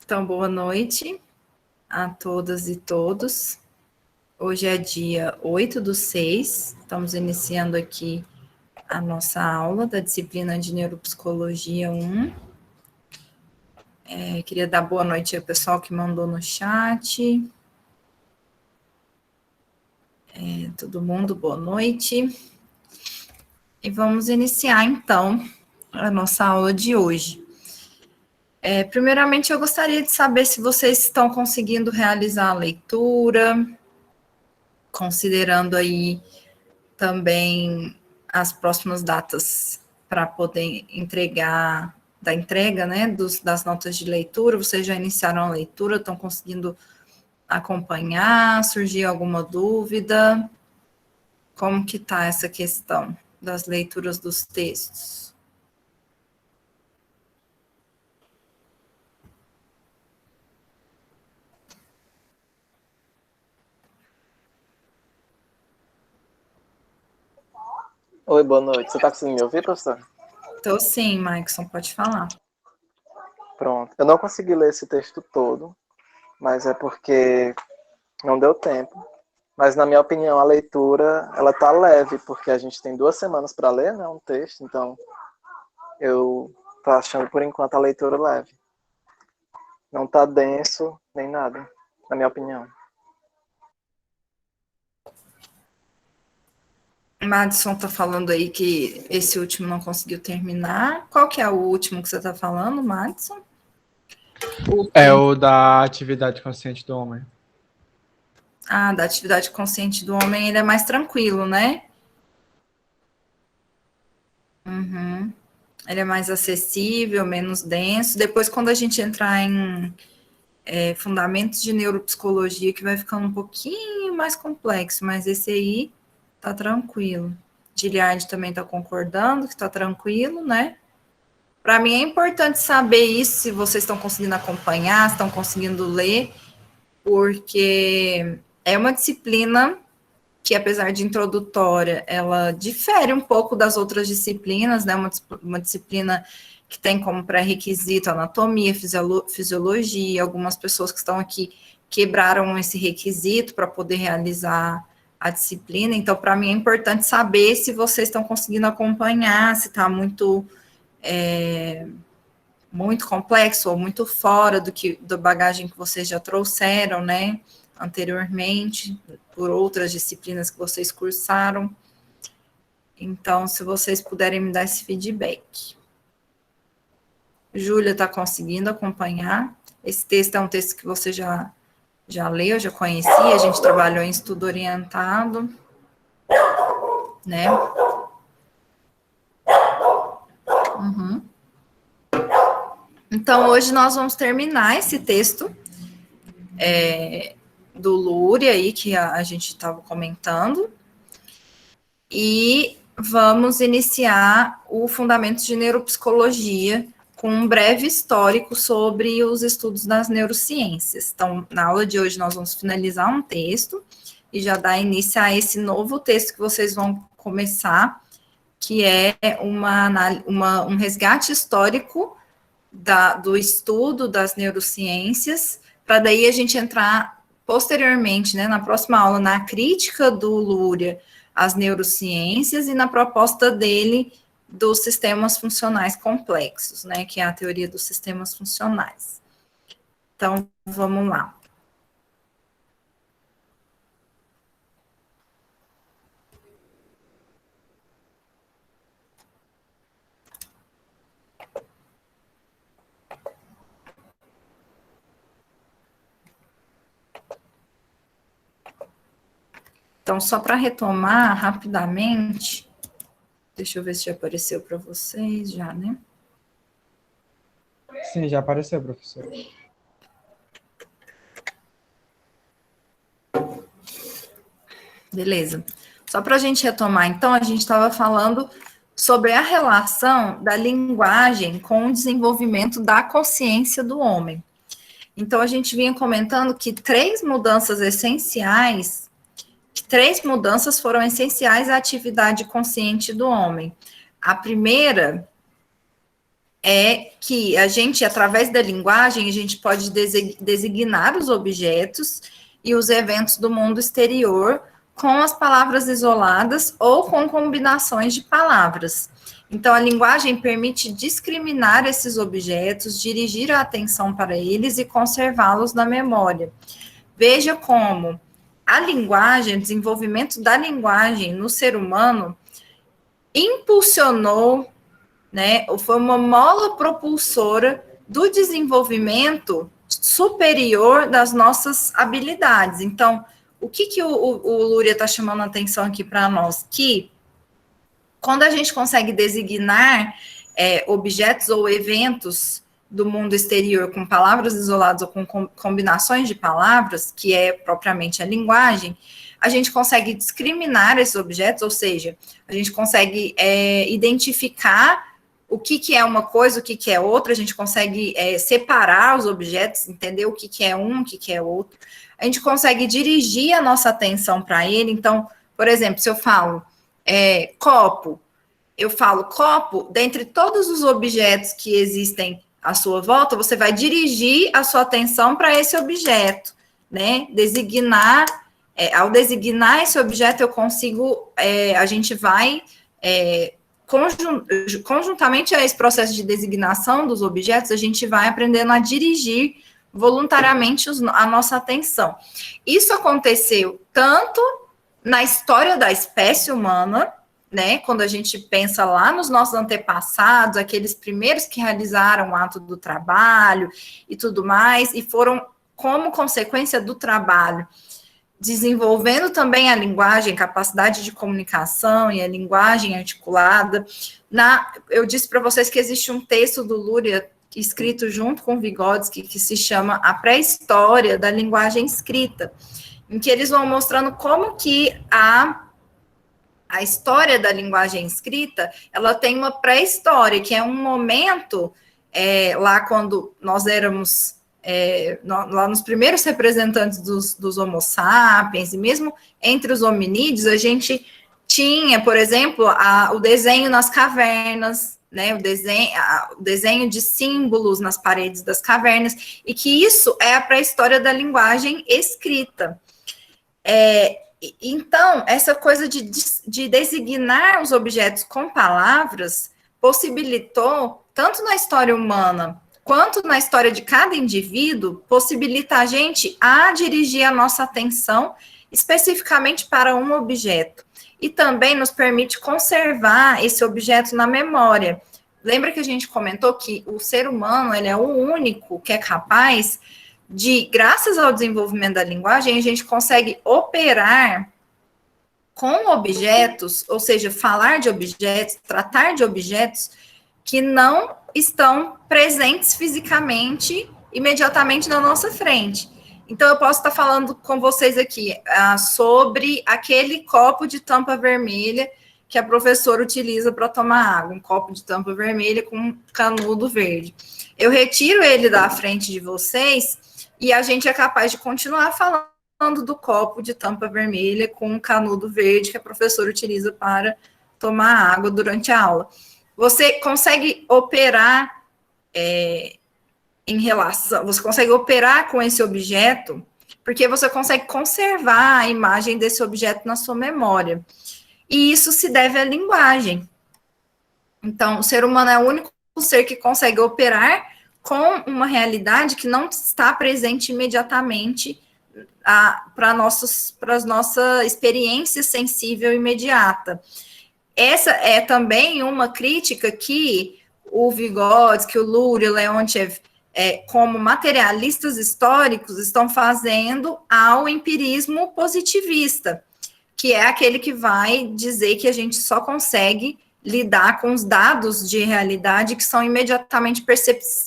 Então, boa noite a todas e todos. Hoje é dia 8/6, estamos iniciando aqui a nossa aula da disciplina de Neuropsicologia 1. Queria dar boa noite ao pessoal que mandou no chat. Todo mundo, boa noite. E vamos iniciar, então, a nossa aula de hoje. Primeiramente, eu gostaria de saber se vocês estão conseguindo realizar a leitura, considerando aí também as próximas datas para poder entregar, da entrega, né, das notas de leitura. Vocês já iniciaram a leitura, estão conseguindo acompanhar? Surgiu alguma dúvida? Como que está essa questão das leituras dos textos? Oi, boa noite. Você está conseguindo me ouvir, professor? Estou sim, Maikson, pode falar. Pronto. Eu não consegui ler esse texto todo, mas é porque não deu tempo. Mas, na minha opinião, a leitura ela está leve, porque a gente tem 2 semanas para ler, né, um texto, então eu estou achando, por enquanto, a leitura leve. Não está denso nem nada, na minha opinião. Madison está falando aí que esse último não conseguiu terminar. Qual que é o último que você está falando, Madison? É o da atividade consciente do homem. Da atividade consciente do homem, ele é mais tranquilo, né? Uhum. Ele é mais acessível, menos denso. Depois, quando a gente entrar em fundamentos de neuropsicologia, que vai ficando um pouquinho mais complexo, mas esse aí tá tranquilo. Giliard também está concordando que está tranquilo, né? Para mim é importante saber isso, se vocês estão conseguindo acompanhar, se estão conseguindo ler, porque é uma disciplina que, apesar de introdutória, ela difere um pouco das outras disciplinas, né? Uma disciplina que tem como pré-requisito anatomia, fisiologia. Algumas pessoas que estão aqui quebraram esse requisito para poder realizar a disciplina. Então, para mim é importante saber se vocês estão conseguindo acompanhar, se está muito muito complexo ou muito fora da bagagem que vocês já trouxeram, né, anteriormente, por outras disciplinas que vocês cursaram. Então, se vocês puderem me dar esse feedback. Júlia está conseguindo acompanhar? Esse texto é um texto que você já leu, já conhecia, a gente trabalhou em estudo orientado, né? Uhum. Então, hoje nós vamos terminar esse texto do Luria aí, que a gente estava comentando, e vamos iniciar o Fundamentos de Neuropsicologia com um breve histórico sobre os estudos das neurociências. Então, na aula de hoje, nós vamos finalizar um texto e já dar início a esse novo texto que vocês vão começar, que é um resgate histórico do estudo das neurociências, para daí a gente entrar posteriormente, né, na próxima aula, na crítica do Luria às neurociências e na proposta dele dos sistemas funcionais complexos, né, que é a teoria dos sistemas funcionais. Então, vamos lá. Então, só para retomar rapidamente, deixa eu ver se já apareceu para vocês, já, né? Sim, já apareceu, professor. Beleza. Só para a gente retomar, então, a gente estava falando sobre a relação da linguagem com o desenvolvimento da consciência do homem. Então, a gente vinha comentando que três mudanças foram essenciais à atividade consciente do homem. A primeira é que a gente, através da linguagem, a gente pode designar os objetos e os eventos do mundo exterior com as palavras isoladas ou com combinações de palavras. Então, a linguagem permite discriminar esses objetos, dirigir a atenção para eles e conservá-los na memória. Veja como a linguagem, o desenvolvimento da linguagem no ser humano impulsionou, né, foi uma mola propulsora do desenvolvimento superior das nossas habilidades. Então, o que o Luria está chamando a atenção aqui para nós? Que quando a gente consegue designar objetos ou eventos do mundo exterior com palavras isoladas ou com combinações de palavras, que é propriamente a linguagem, a gente consegue discriminar esses objetos, ou seja, a gente consegue identificar o que é uma coisa, o que é outra, a gente consegue separar os objetos, entender o que é um, o que é outro. A gente consegue dirigir a nossa atenção para ele. Então, por exemplo, se eu falo copo, eu falo copo, dentre todos os objetos que existem à sua volta, você vai dirigir a sua atenção para esse objeto, né? Ao designar esse objeto, eu consigo, a gente vai, conjuntamente a esse processo de designação dos objetos, a gente vai aprendendo a dirigir voluntariamente a nossa atenção. Isso aconteceu tanto na história da espécie humana, né, quando a gente pensa lá nos nossos antepassados, aqueles primeiros que realizaram o ato do trabalho e tudo mais, e foram, como consequência do trabalho, desenvolvendo também a linguagem, capacidade de comunicação e a linguagem articulada. Eu disse para vocês que existe um texto do Luria, escrito junto com Vygotsky, que se chama A Pré-História da Linguagem Escrita, em que eles vão mostrando como que a história da linguagem escrita, ela tem uma pré-história, que é um momento, lá quando nós éramos, lá nos primeiros representantes dos Homo sapiens, e mesmo entre os hominídeos, a gente tinha, por exemplo, o desenho nas cavernas, né, o desenho de símbolos nas paredes das cavernas, e que isso é a pré-história da linguagem escrita. Então, essa coisa de designar os objetos com palavras possibilitou, tanto na história humana quanto na história de cada indivíduo, possibilita a gente a dirigir a nossa atenção especificamente para um objeto. E também nos permite conservar esse objeto na memória. Lembra que a gente comentou que o ser humano, ele é o único que é capaz de, graças ao desenvolvimento da linguagem, a gente consegue operar com objetos, ou seja, falar de objetos, tratar de objetos que não estão presentes fisicamente, imediatamente na nossa frente. Então, eu posso estar falando com vocês aqui sobre aquele copo de tampa vermelha que a professora utiliza para tomar água, um copo de tampa vermelha com um canudo verde. Eu retiro ele da frente de vocês e a gente é capaz de continuar falando do copo de tampa vermelha com um canudo verde que a professora utiliza para tomar água durante a aula. Você consegue operar você consegue operar com esse objeto, porque você consegue conservar a imagem desse objeto na sua memória. E isso se deve à linguagem. Então, o ser humano é o único ser que consegue operar com uma realidade que não está presente imediatamente para a nossa experiência sensível imediata. Essa é também uma crítica que o Vygotsky, o Luria, o Leontiev, como materialistas históricos, estão fazendo ao empirismo positivista, que é aquele que vai dizer que a gente só consegue lidar com os dados de realidade que são imediatamente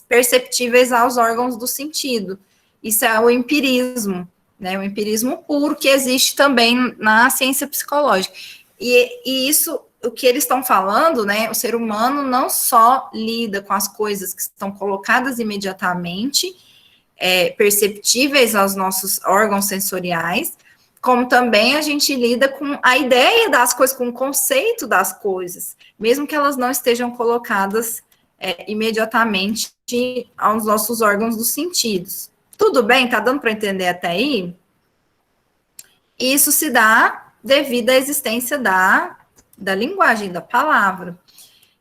perceptíveis aos órgãos do sentido. Isso é o empirismo, né? O empirismo puro que existe também na ciência psicológica. E isso, o que eles estão falando, né? O ser humano não só lida com as coisas que estão colocadas imediatamente, perceptíveis aos nossos órgãos sensoriais, como também a gente lida com a ideia das coisas, com o conceito das coisas, mesmo que elas não estejam colocadas imediatamente aos nossos órgãos dos sentidos. Tudo bem? Tá dando para entender até aí? Isso se dá devido à existência da linguagem, da palavra.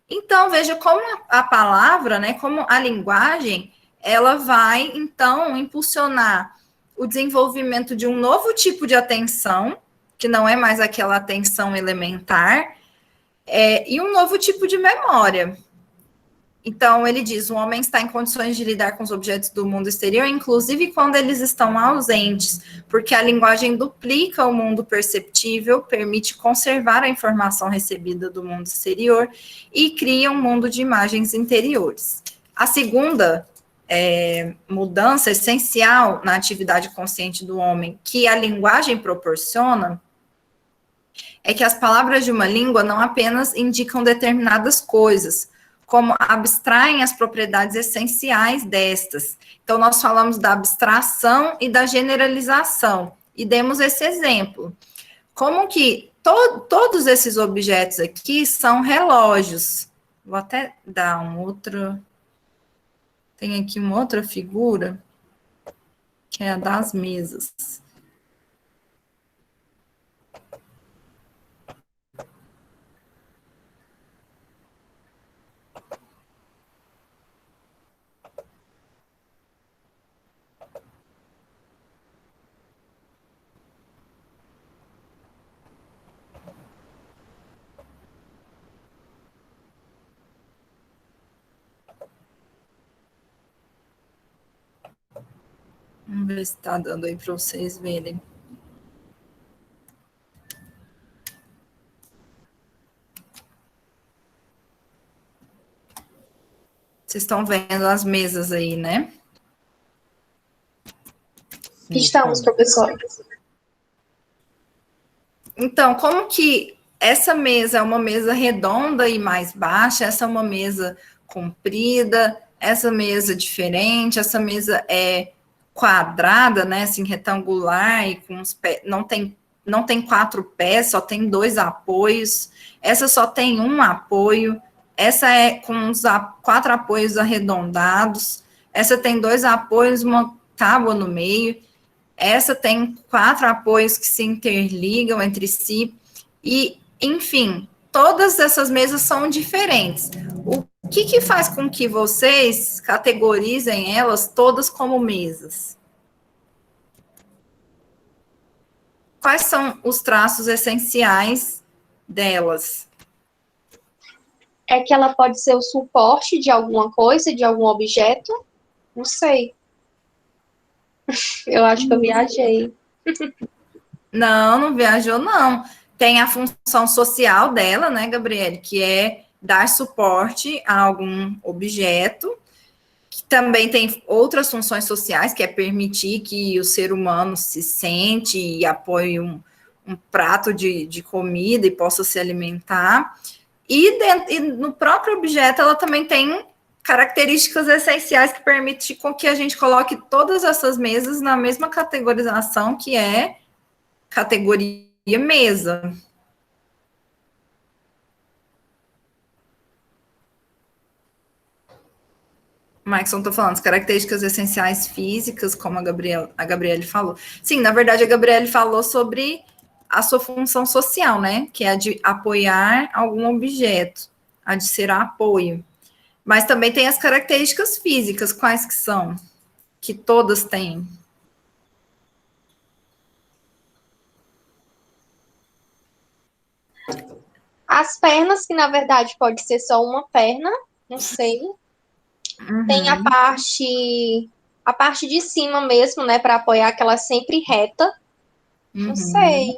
Então, veja como a palavra, né, como a linguagem, ela vai, então, impulsionar o desenvolvimento de um novo tipo de atenção, que não é mais aquela atenção elementar, e um novo tipo de memória. Então, ele diz, o homem está em condições de lidar com os objetos do mundo exterior, inclusive quando eles estão ausentes, porque a linguagem duplica o mundo perceptível, permite conservar a informação recebida do mundo exterior e cria um mundo de imagens interiores. A segunda mudança essencial na atividade consciente do homem que a linguagem proporciona é que as palavras de uma língua não apenas indicam determinadas coisas, como abstraem as propriedades essenciais destas. Então, nós falamos da abstração e da generalização, e demos esse exemplo. Como que todos esses objetos aqui são relógios. Vou até dar um outro... Tem aqui uma outra figura, que é a das mesas. Vamos ver se está dando aí para vocês verem. Vocês estão vendo as mesas aí, né? Estamos, professor. Então, como que essa mesa é uma mesa redonda e mais baixa, essa é uma mesa comprida, essa mesa diferente, essa mesa é quadrada, né, assim, retangular e com os pés, não tem 4 pés, só tem 2 apoios, essa só tem um apoio, essa é com os 4 apoios arredondados, essa tem 2 apoios, uma tábua no meio, essa tem 4 apoios que se interligam entre si, e, enfim, todas essas mesas são diferentes. O que faz com que vocês categorizem elas todas como mesas? Quais são os traços essenciais delas? É que ela pode ser o suporte de alguma coisa, de algum objeto? Não sei. Eu acho que eu viajei. Não viajou, não. Tem a função social dela, né, Gabriele, que é dar suporte a algum objeto, que também tem outras funções sociais, que é permitir que o ser humano se sente e apoie um prato de comida e possa se alimentar. E no próprio objeto, ela também tem características essenciais que permitem com que a gente coloque todas essas mesas na mesma categorização, que é categoria mesa. Maxon, estou falando, as características essenciais físicas, como a Gabriele falou. Sim, na verdade, a Gabriele falou sobre a sua função social, né? Que é a de apoiar algum objeto, a de ser apoio. Mas também tem as características físicas, quais que são? Que todas têm. As pernas, que na verdade pode ser só uma perna, não sei. Uhum. Tem a parte de cima mesmo, né, para apoiar, que ela é sempre reta. Uhum. Não sei.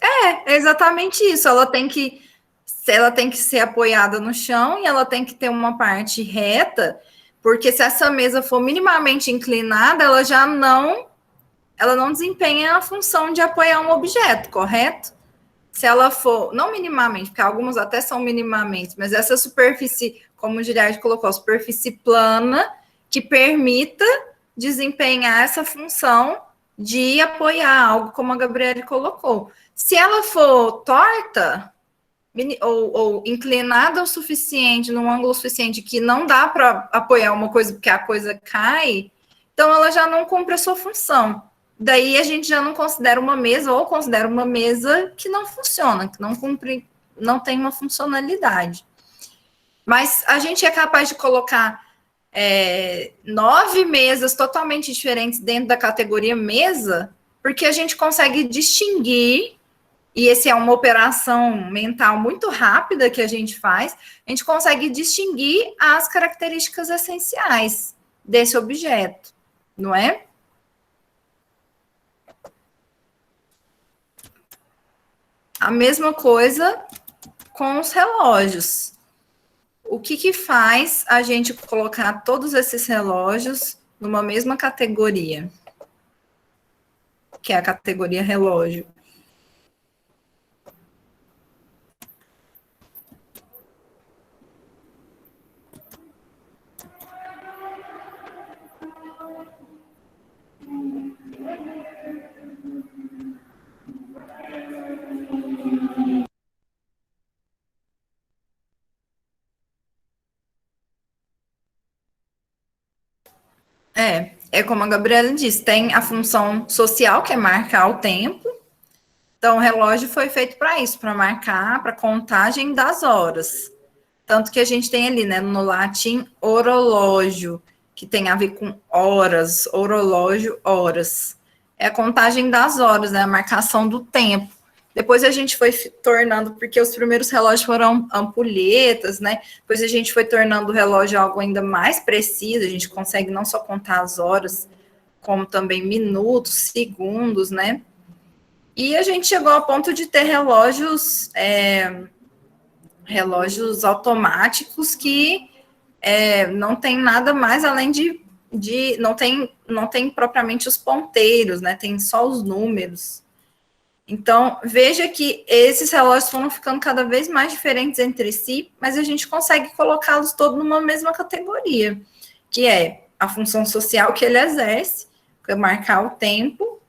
É exatamente isso. Ela tem que ser apoiada no chão e ela tem que ter uma parte reta, porque se essa mesa for minimamente inclinada, ela não desempenha a função de apoiar um objeto, correto? Se ela for, não minimamente, porque algumas até são minimamente, mas essa superfície, como o Giliard colocou, a superfície plana, que permita desempenhar essa função de apoiar algo, como a Gabriele colocou. Se ela for torta, ou inclinada o suficiente, num ângulo suficiente que não dá para apoiar uma coisa porque a coisa cai, então ela já não cumpre a sua função. Daí a gente já não considera uma mesa, ou considera uma mesa que não funciona, que não cumpre, não tem uma funcionalidade. Mas a gente é capaz de colocar 9 mesas totalmente diferentes dentro da categoria mesa, porque a gente consegue distinguir, e essa é uma operação mental muito rápida que a gente faz, a gente consegue distinguir as características essenciais desse objeto, não é? A mesma coisa com os relógios. O que faz a gente colocar todos esses relógios numa mesma categoria? Que é a categoria relógio. É como a Gabriela disse, tem a função social, que é marcar o tempo. Então, o relógio foi feito para isso, para marcar, para contagem das horas. Tanto que a gente tem ali, né, no latim, orológio, que tem a ver com horas, orológio, horas. É a contagem das horas, né, a marcação do tempo. Depois a gente foi tornando, porque os primeiros relógios foram ampulhetas, né? Depois a gente foi tornando o relógio algo ainda mais preciso, a gente consegue não só contar as horas, como também minutos, segundos, né? E a gente chegou ao ponto de ter relógios automáticos que não tem nada mais além de não tem propriamente os ponteiros, né? Tem só os números. Então, veja que esses relógios foram ficando cada vez mais diferentes entre si, mas a gente consegue colocá-los todos numa mesma categoria, que é a função social que ele exerce, que é marcar o tempo,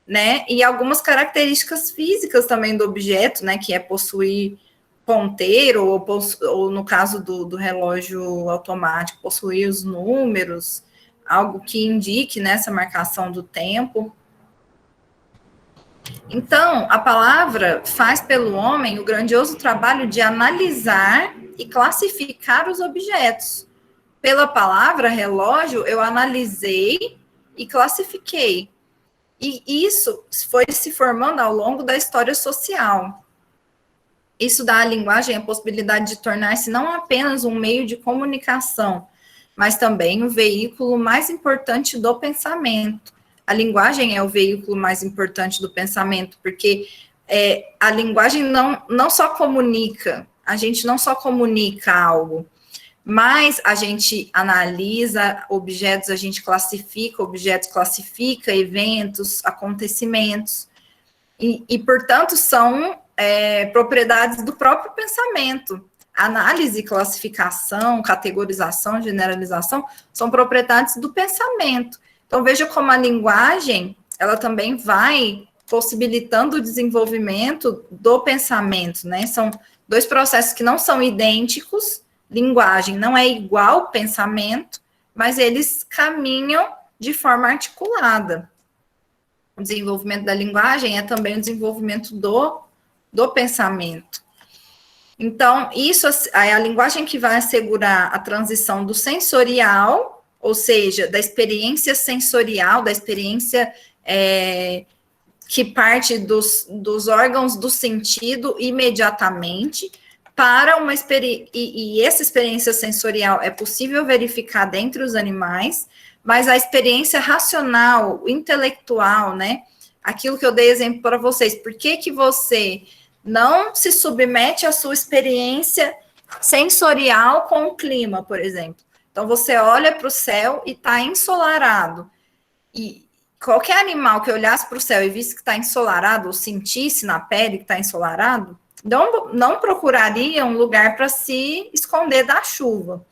né? E algumas características físicas também do objeto, né? Que é possuir ponteiro, ou no caso do relógio automático, possuir os números, algo que indique nessa marcação do tempo. Então, a palavra faz pelo homem o grandioso trabalho de analisar e classificar os objetos. Pela palavra relógio, eu analisei e classifiquei. E isso foi se formando ao longo da história social. Isso dá à linguagem a possibilidade de tornar-se não apenas um meio de comunicação, mas também o veículo mais importante do pensamento. A linguagem é o veículo mais importante do pensamento, porque a linguagem não só comunica, a gente não só comunica algo, mas a gente analisa objetos, a gente classifica objetos, classifica eventos, acontecimentos, e portanto, são propriedades do próprio pensamento. Análise, classificação, categorização, generalização, são propriedades do pensamento. Então, veja como a linguagem, ela também vai possibilitando o desenvolvimento do pensamento, né? São dois processos que não são idênticos, linguagem não é igual pensamento, mas eles caminham de forma articulada. O desenvolvimento da linguagem é também o desenvolvimento do pensamento. Então, isso é a linguagem que vai assegurar a transição do sensorial, ou seja, da experiência sensorial, da experiência que parte dos órgãos do sentido imediatamente, para uma experiência, e essa experiência sensorial é possível verificar dentre os animais, mas a experiência racional, intelectual, né? Aquilo que eu dei exemplo para vocês, por que você não se submete à sua experiência sensorial com o clima, por exemplo? Então, você olha para o céu e está ensolarado. E qualquer animal que olhasse para o céu e visse que está ensolarado, ou sentisse na pele que está ensolarado, não procuraria um lugar para se esconder da chuva.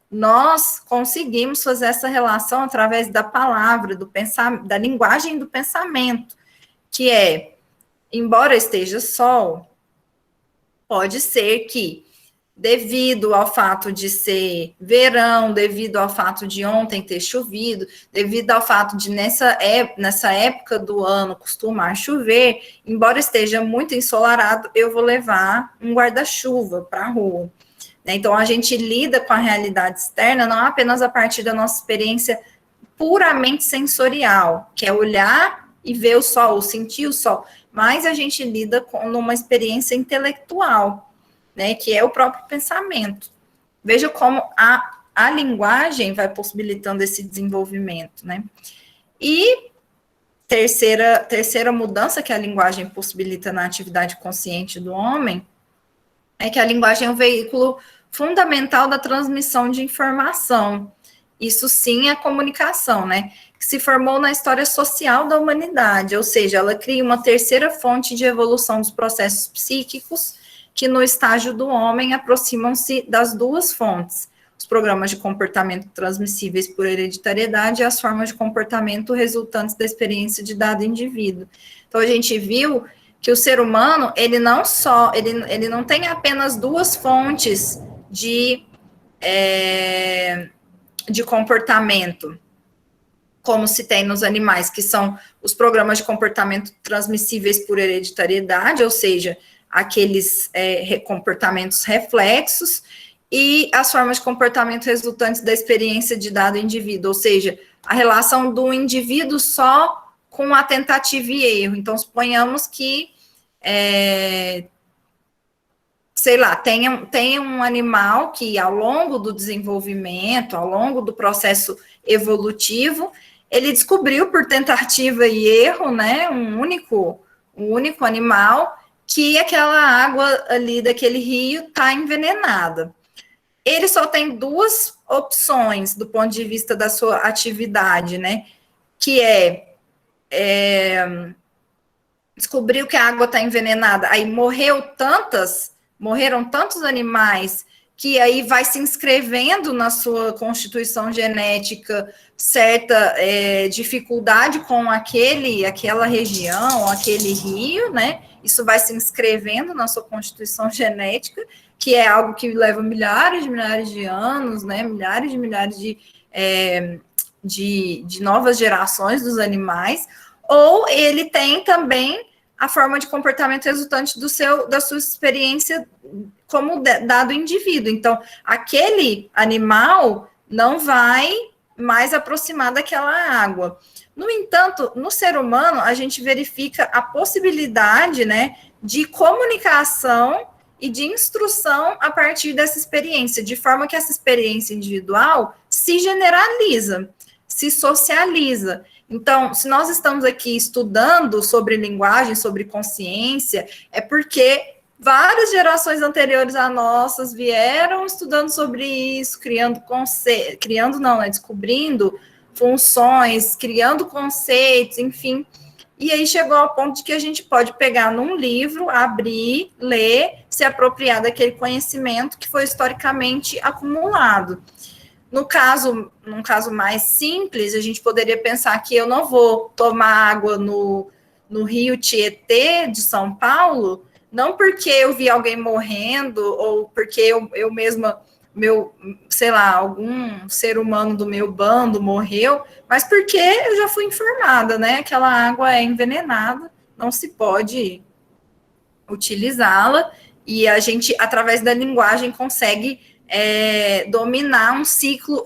Nós conseguimos fazer essa relação através da palavra, da linguagem do pensamento, que embora esteja sol, Pode ser que, devido ao fato de ser verão, devido ao fato de ontem ter chovido, devido ao fato de nessa época do ano costumar chover, embora esteja muito ensolarado, eu vou levar um guarda-chuva para a rua. Então, a gente lida com a realidade externa não apenas a partir da nossa experiência puramente sensorial, que é olhar e ver o sol, sentir o sol, mas a gente lida com uma experiência intelectual, né, que é o próprio pensamento. Veja como a linguagem vai possibilitando esse desenvolvimento, né? E terceira mudança que a linguagem possibilita na atividade consciente do homem é que a linguagem é um veículo fundamental da transmissão de informação. Isso sim é comunicação, né? Que se formou na história social da humanidade, ou seja, ela cria uma terceira fonte de evolução dos processos psíquicos que no estágio do homem aproximam-se das duas fontes, os programas de comportamento transmissíveis por hereditariedade e as formas de comportamento resultantes da experiência de dado indivíduo. Então, a gente viu que o ser humano, ele não tem apenas duas fontes de comportamento, como se tem nos animais, que são os programas de comportamento transmissíveis por hereditariedade, ou seja, aqueles comportamentos reflexos, e as formas de comportamento resultantes da experiência de dado indivíduo, ou seja, a relação do indivíduo só com a tentativa e erro. Então, suponhamos que, tenha um animal que, ao longo do desenvolvimento, ao longo do processo evolutivo, ele descobriu por tentativa e erro, né, um único animal, que aquela água ali daquele rio está envenenada. Ele só tem duas opções do ponto de vista da sua atividade, né? Que descobriu que a água está envenenada, aí morreram tantos animais que aí vai se inscrevendo na sua constituição genética certa dificuldade com aquela região, aquele rio, né? Isso vai se inscrevendo na sua constituição genética, que é algo que leva milhares de anos, né? Milhares de novas gerações dos animais, ou ele tem também a forma de comportamento resultante da sua experiência como dado indivíduo. Então, aquele animal não vai mais aproximar daquela água. No entanto, no ser humano, a gente verifica a possibilidade, né, de comunicação e de instrução a partir dessa experiência, de forma que essa experiência individual se generaliza, se socializa. Então, se nós estamos aqui estudando sobre linguagem, sobre consciência, é porque várias gerações anteriores a nossas vieram estudando sobre isso, descobrindo funções, criando conceitos, enfim. E aí chegou ao ponto de que a gente pode pegar num livro, abrir, ler, se apropriar daquele conhecimento que foi historicamente acumulado. Num caso mais simples, a gente poderia pensar que eu não vou tomar água no rio Tietê de São Paulo, não porque eu vi alguém morrendo, ou porque eu mesma, algum ser humano do meu bando morreu, mas porque eu já fui informada, né? Aquela água é envenenada, não se pode utilizá-la, e a gente, através da linguagem, consegue dominar um ciclo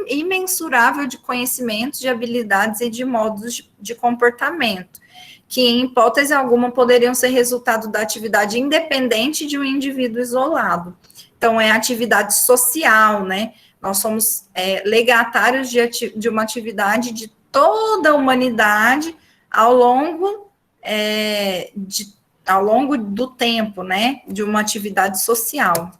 imensurável de conhecimentos, de habilidades e de modos de comportamento, que, em hipótese alguma, poderiam ser resultado da atividade independente de um indivíduo isolado. Então, é atividade social, né? Nós somos legatários de uma atividade de toda a humanidade ao longo do tempo, né? De uma atividade social.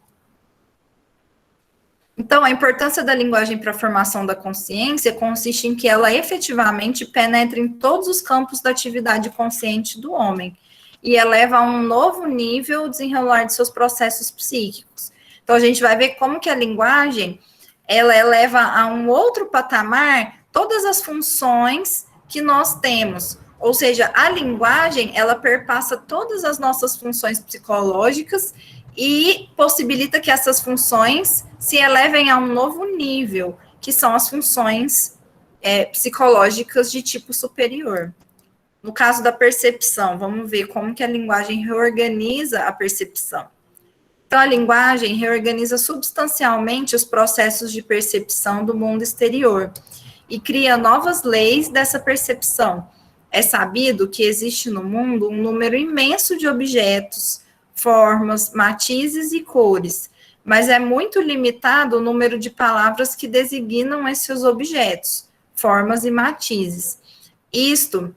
Então, a importância da linguagem para a formação da consciência consiste em que ela efetivamente penetra em todos os campos da atividade consciente do homem e eleva a um novo nível o desenrolar de seus processos psíquicos. Então, a gente vai ver como que a linguagem, ela eleva a um outro patamar todas as funções que nós temos. Ou seja, a linguagem, ela perpassa todas as nossas funções psicológicas e possibilita que essas funções se elevem a um novo nível, que são as funções psicológicas de tipo superior. No caso da percepção, vamos ver como que a linguagem reorganiza a percepção. Então, a linguagem reorganiza substancialmente os processos de percepção do mundo exterior e cria novas leis dessa percepção. É sabido que existe no mundo um número imenso de objetos, formas, matizes e cores, mas é muito limitado o número de palavras que designam esses objetos, formas e matizes. Isto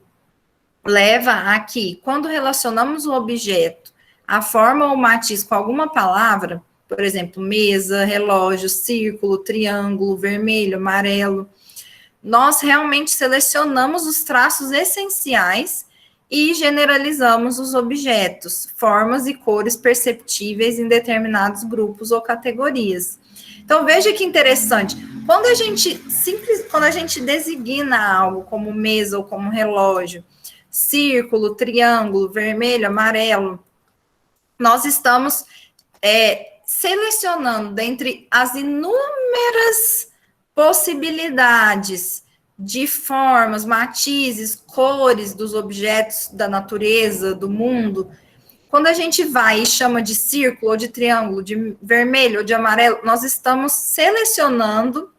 leva a que, quando relacionamos o objeto, a forma ou matiz com alguma palavra, por exemplo, mesa, relógio, círculo, triângulo, vermelho, amarelo, nós realmente selecionamos os traços essenciais e generalizamos os objetos, formas e cores perceptíveis em determinados grupos ou categorias. Então, veja que interessante. Quando a gente designa algo como mesa ou como relógio, círculo, triângulo, vermelho, amarelo, nós estamos selecionando dentre as inúmeras possibilidades de formas, matizes, cores dos objetos da natureza, do mundo. Quando a gente vai e chama de círculo, ou de triângulo, de vermelho ou de amarelo, nós estamos selecionando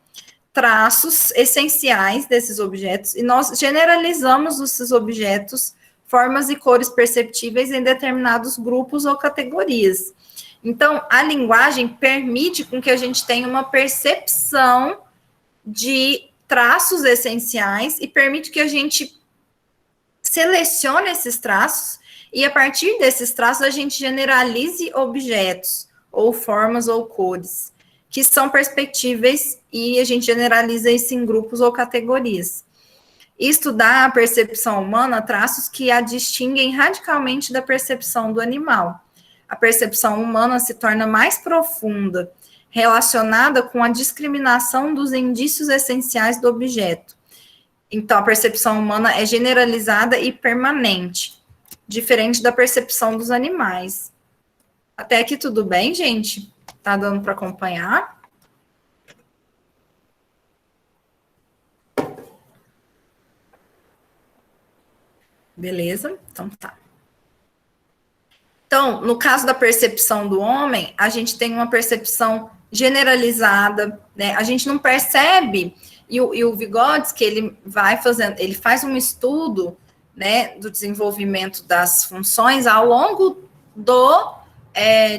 traços essenciais desses objetos e nós generalizamos esses objetos, formas e cores perceptíveis em determinados grupos ou categorias. Então, a linguagem permite com que a gente tenha uma percepção de traços essenciais e permite que a gente selecione esses traços e, a partir desses traços, a gente generalize objetos, ou formas, ou cores, que são perceptíveis e a gente generaliza isso em grupos ou categorias. Isto dá à percepção humana traços que a distinguem radicalmente da percepção do animal. A percepção humana se torna mais profunda, relacionada com a discriminação dos indícios essenciais do objeto. Então, a percepção humana é generalizada e permanente, diferente da percepção dos animais. Até aqui tudo bem, gente? Tá dando para acompanhar? Beleza? Então tá. Então, no caso da percepção do homem, a gente tem uma percepção generalizada, né? A gente não percebe, e o Vygotsky, ele faz um estudo, né, do desenvolvimento das funções ao longo do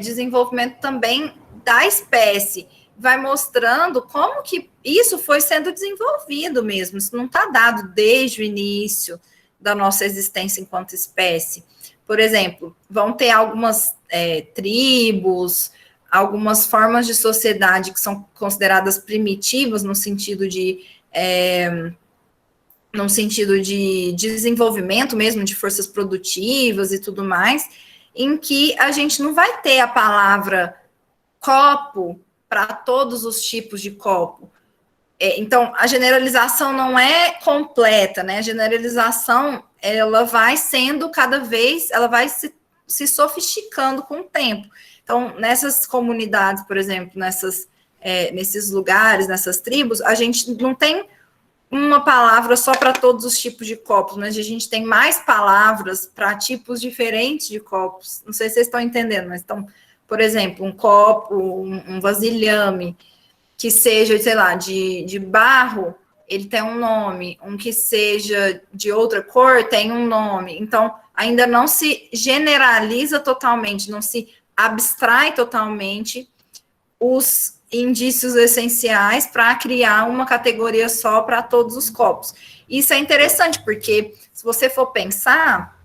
desenvolvimento também da espécie, vai mostrando como que isso foi sendo desenvolvido mesmo, isso não está dado desde o início da nossa existência enquanto espécie. Por exemplo, vão ter algumas tribos, algumas formas de sociedade que são consideradas primitivas no sentido de desenvolvimento mesmo, de forças produtivas e tudo mais, em que a gente não vai ter a palavra copo para todos os tipos de copo. Então, a generalização não é completa, né? A generalização, ela vai sendo cada vez, ela vai se sofisticando com o tempo. Então, nessas comunidades, por exemplo, nesses lugares, nessas tribos, a gente não tem uma palavra só para todos os tipos de copos, mas a gente tem mais palavras para tipos diferentes de copos. Não sei se vocês estão entendendo, mas então, por exemplo, um copo, um vasilhame, que seja, sei lá, de barro, ele tem um nome, um que seja de outra cor tem um nome. Então, ainda não se generaliza totalmente, não se abstrai totalmente os indícios essenciais para criar uma categoria só para todos os copos. Isso é interessante, porque se você for pensar,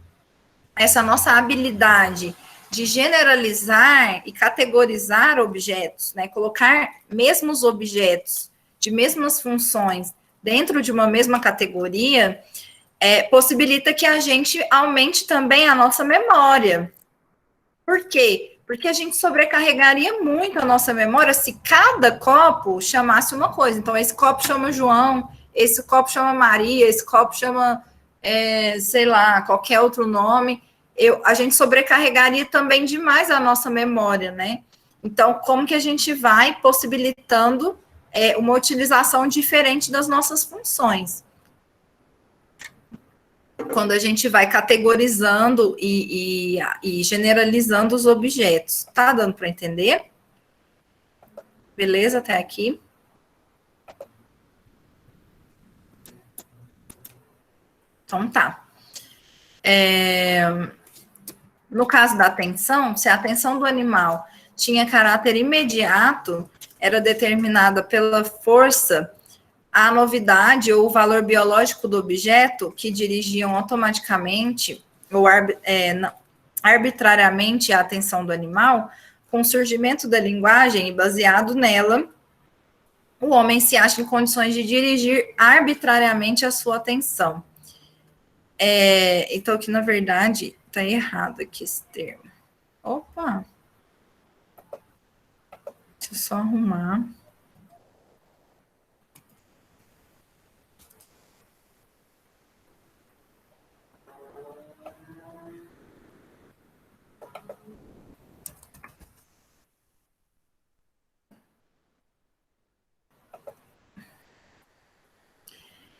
essa nossa habilidade de generalizar e categorizar objetos, né, colocar mesmos objetos de mesmas funções dentro de uma mesma categoria, possibilita que a gente aumente também a nossa memória. Por quê? Porque a gente sobrecarregaria muito a nossa memória se cada copo chamasse uma coisa. Então, esse copo chama João, esse copo chama Maria, esse copo chama, sei lá, qualquer outro nome. a gente sobrecarregaria também demais a nossa memória, né? Então, como que a gente vai possibilitando uma utilização diferente das nossas funções? Quando a gente vai categorizando e generalizando os objetos. Tá dando para entender? Beleza até aqui? Então tá. No caso da atenção, se a atenção do animal tinha caráter imediato, era determinada pela força, a novidade ou o valor biológico do objeto, que dirigiam automaticamente ou arbitrariamente a atenção do animal, com o surgimento da linguagem e baseado nela, o homem se acha em condições de dirigir arbitrariamente a sua atenção. Então, aqui, na verdade, está errado aqui esse termo. Opa! Deixa eu só arrumar.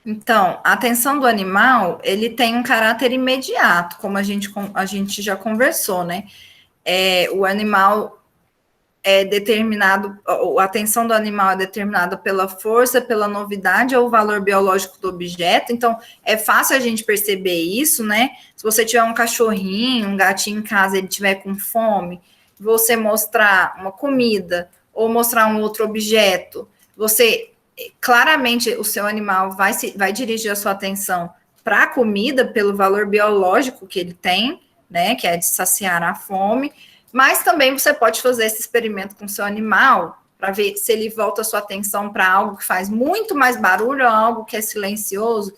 Então, a atenção do animal, ele tem um caráter imediato, como a gente já conversou, né? O animal é determinado, a atenção do animal é determinada pela força, pela novidade ou valor biológico do objeto. Então, é fácil a gente perceber isso, né? Se você tiver um cachorrinho, um gatinho em casa, ele tiver com fome, você mostrar uma comida ou mostrar um outro objeto, claramente o seu animal vai dirigir a sua atenção para a comida pelo valor biológico que ele tem, né? Que é de saciar a fome. Mas também você pode fazer esse experimento com o seu animal para ver se ele volta a sua atenção para algo que faz muito mais barulho ou algo que é silencioso,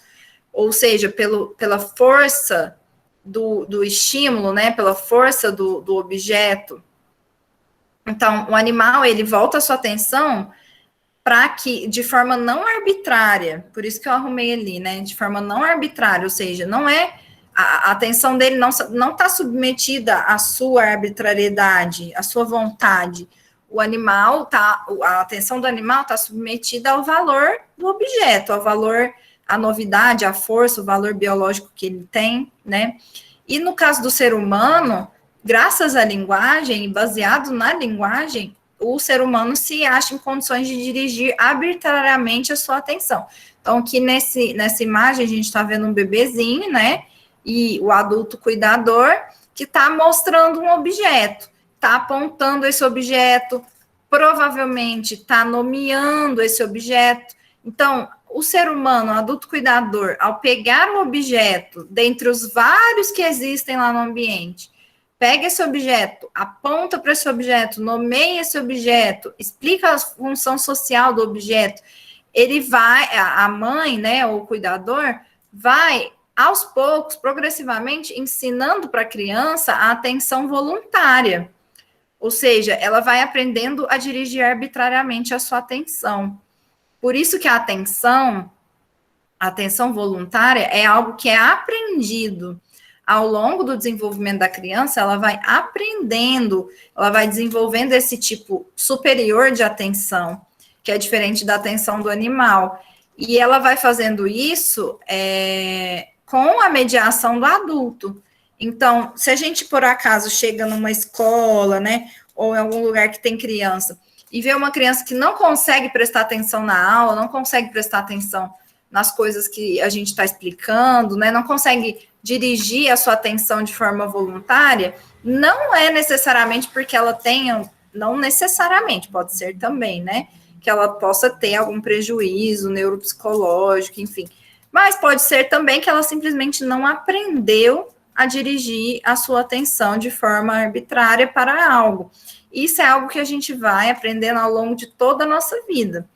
ou seja, pela força do estímulo, né? Pela força do objeto. Então, o animal, ele volta a sua atenção para que, de forma não arbitrária, por isso que eu arrumei ali, né? De forma não arbitrária, ou seja, não é a atenção dele não está submetida à sua arbitrariedade, à sua vontade. A atenção do animal está submetida ao valor do objeto, ao valor, à novidade, à força, o valor biológico que ele tem, né? E no caso do ser humano, graças à linguagem, e baseado na linguagem, o ser humano se acha em condições de dirigir arbitrariamente a sua atenção. Então, aqui nessa imagem, a gente está vendo um bebezinho, né? E o adulto cuidador que está mostrando um objeto, está apontando esse objeto, provavelmente está nomeando esse objeto. Então, o ser humano, o adulto cuidador, ao pegar o objeto, dentre os vários que existem lá no ambiente, pega esse objeto, aponta para esse objeto, nomeia esse objeto, explica a função social do objeto, a mãe, né, ou o cuidador, vai aos poucos, progressivamente, ensinando para a criança a atenção voluntária. Ou seja, ela vai aprendendo a dirigir arbitrariamente a sua atenção. Por isso que a atenção voluntária é algo que é aprendido. Ao longo do desenvolvimento da criança, ela vai aprendendo, ela vai desenvolvendo esse tipo superior de atenção, que é diferente da atenção do animal. E ela vai fazendo isso com a mediação do adulto. Então, se a gente, por acaso, chega numa escola, né, ou em algum lugar que tem criança, e vê uma criança que não consegue prestar atenção na aula, não consegue prestar atenção nas coisas que a gente está explicando, né, não consegue dirigir a sua atenção de forma voluntária, não é necessariamente porque ela tenha, não necessariamente, pode ser também, né, que ela possa ter algum prejuízo neuropsicológico, enfim. Mas pode ser também que ela simplesmente não aprendeu a dirigir a sua atenção de forma arbitrária para algo. Isso é algo que a gente vai aprendendo ao longo de toda a nossa vida.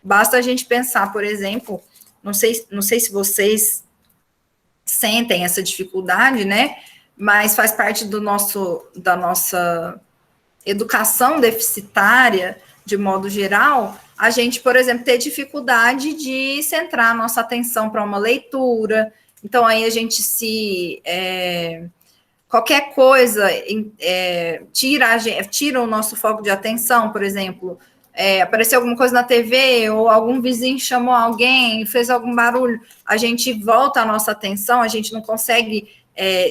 Basta a gente pensar, por exemplo, não sei se vocês sentem essa dificuldade, né? Mas faz parte da nossa educação deficitária, de modo geral, a gente, por exemplo, ter dificuldade de centrar a nossa atenção para uma leitura. Então, aí a gente qualquer coisa tira o nosso foco de atenção, por exemplo, apareceu alguma coisa na TV, ou algum vizinho chamou alguém, fez algum barulho, a gente volta a nossa atenção, a gente não consegue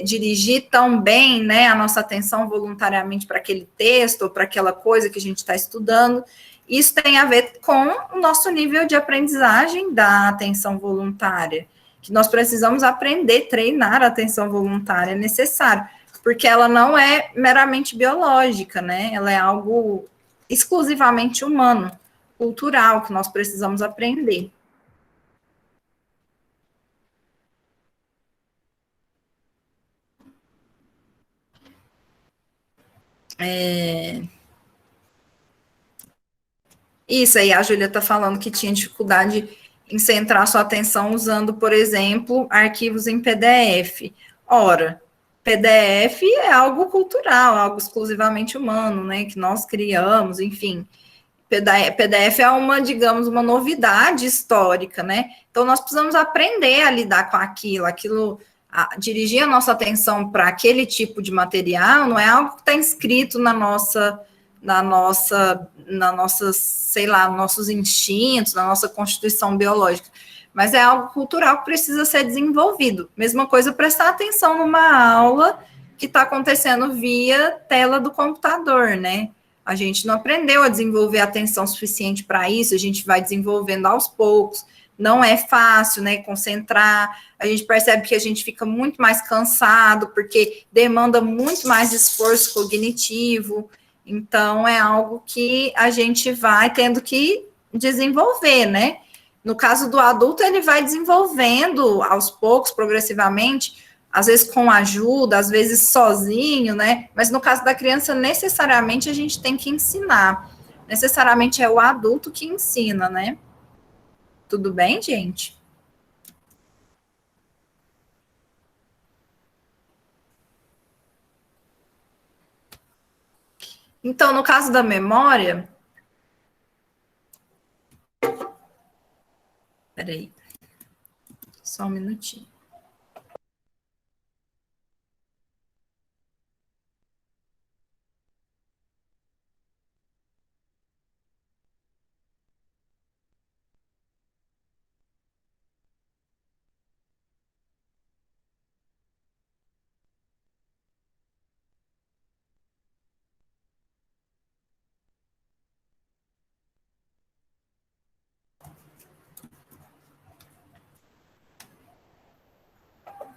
dirigir tão bem, né, a nossa atenção voluntariamente para aquele texto, ou para aquela coisa que a gente está estudando. Isso tem a ver com o nosso nível de aprendizagem da atenção voluntária, que nós precisamos aprender, treinar a atenção voluntária, é necessário, porque ela não é meramente biológica, né? Ela é algo exclusivamente humano, cultural, que nós precisamos aprender. Isso aí, a Júlia está falando que tinha dificuldade em centrar sua atenção usando, por exemplo, arquivos em PDF. Ora, PDF é algo cultural, algo exclusivamente humano, né, que nós criamos, enfim. PDF é digamos, uma novidade histórica, né? Então, nós precisamos aprender a lidar com aquilo, dirigir a nossa atenção para aquele tipo de material, não é algo que está inscrito na nossa, sei lá, nossos instintos, na nossa constituição biológica, mas é algo cultural que precisa ser desenvolvido. Mesma coisa, prestar atenção numa aula que está acontecendo via tela do computador, né? A gente não aprendeu a desenvolver atenção suficiente para isso, a gente vai desenvolvendo aos poucos, não é fácil, né, concentrar, a gente percebe que a gente fica muito mais cansado, porque demanda muito mais esforço cognitivo, então é algo que a gente vai tendo que desenvolver, né? No caso do adulto, ele vai desenvolvendo aos poucos, progressivamente, às vezes com ajuda, às vezes sozinho, né? Mas no caso da criança, necessariamente a gente tem que ensinar. Necessariamente é o adulto que ensina, né? Tudo bem, gente? Então, no caso da memória... Peraí. Só um minutinho.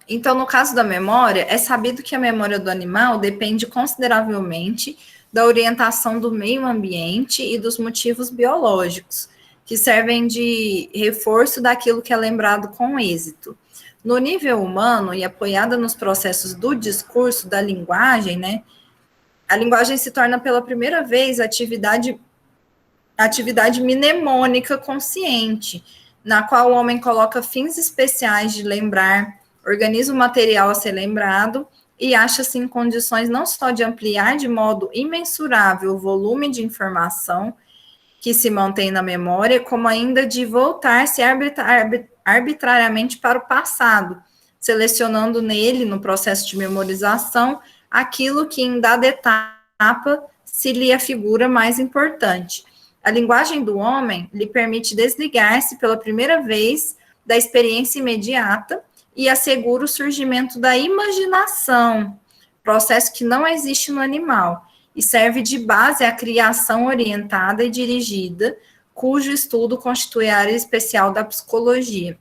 Então, no caso da memória, é sabido que a memória do animal depende consideravelmente da orientação do meio ambiente e dos motivos biológicos, que servem de reforço daquilo que é lembrado com êxito. No nível humano, e apoiada nos processos do discurso, da linguagem, né, a linguagem se torna pela primeira vez atividade mnemônica consciente, na qual o homem coloca fins especiais de lembrar, organiza o material a ser lembrado e acha-se em condições não só de ampliar de modo imensurável o volume de informação que se mantém na memória, como ainda de voltar-se arbitrariamente para o passado, selecionando nele, no processo de memorização, aquilo que em dada etapa se lhe afigura mais importante. A linguagem do homem lhe permite desligar-se pela primeira vez da experiência imediata e assegura o surgimento da imaginação, processo que não existe no animal, e serve de base à criação orientada e dirigida, cujo estudo constitui a área especial da psicologia.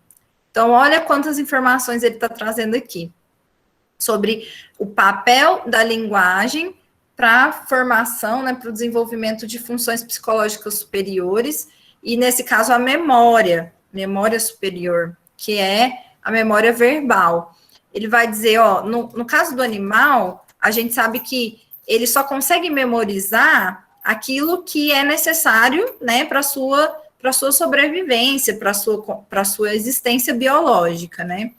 Então, olha quantas informações ele está trazendo aqui, sobre o papel da linguagem para a formação, né, para o desenvolvimento de funções psicológicas superiores, e nesse caso a memória superior, que é a memória verbal. Ele vai dizer, ó, no caso do animal, a gente sabe que ele só consegue memorizar aquilo que é necessário, né, para sua sobrevivência, para sua existência biológica, né?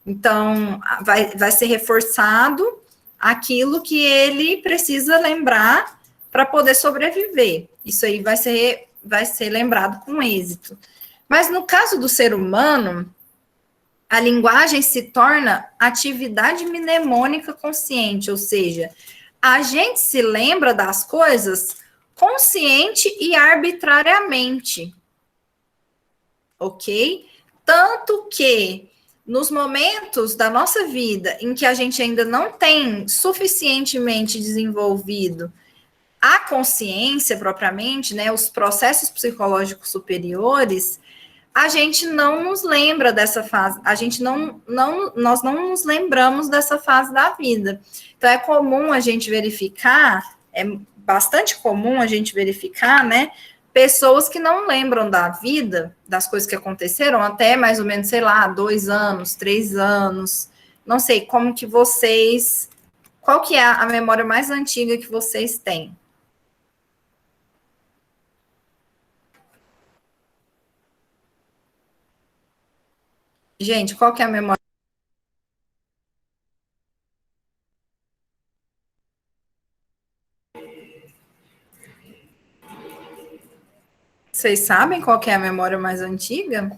Então, vai ser reforçado aquilo que ele precisa lembrar para poder sobreviver. Isso aí vai ser lembrado com êxito. Mas no caso do ser humano, a linguagem se torna atividade mnemônica consciente, ou seja, a gente se lembra das coisas consciente e arbitrariamente, ok? Tanto que nos momentos da nossa vida em que a gente ainda não tem suficientemente desenvolvido a consciência propriamente, né, os processos psicológicos superiores, a gente não nos lembra dessa fase, nós não nos lembramos dessa fase da vida. Então, é comum a gente verificar, é bastante comum a gente verificar, né, pessoas que não lembram da vida, das coisas que aconteceram, até mais ou menos, sei lá, 2 anos, 3 anos, não sei, como que vocês, qual que é a memória mais antiga que vocês têm? Gente, qual que é a memória? Vocês sabem qual que é a memória mais antiga?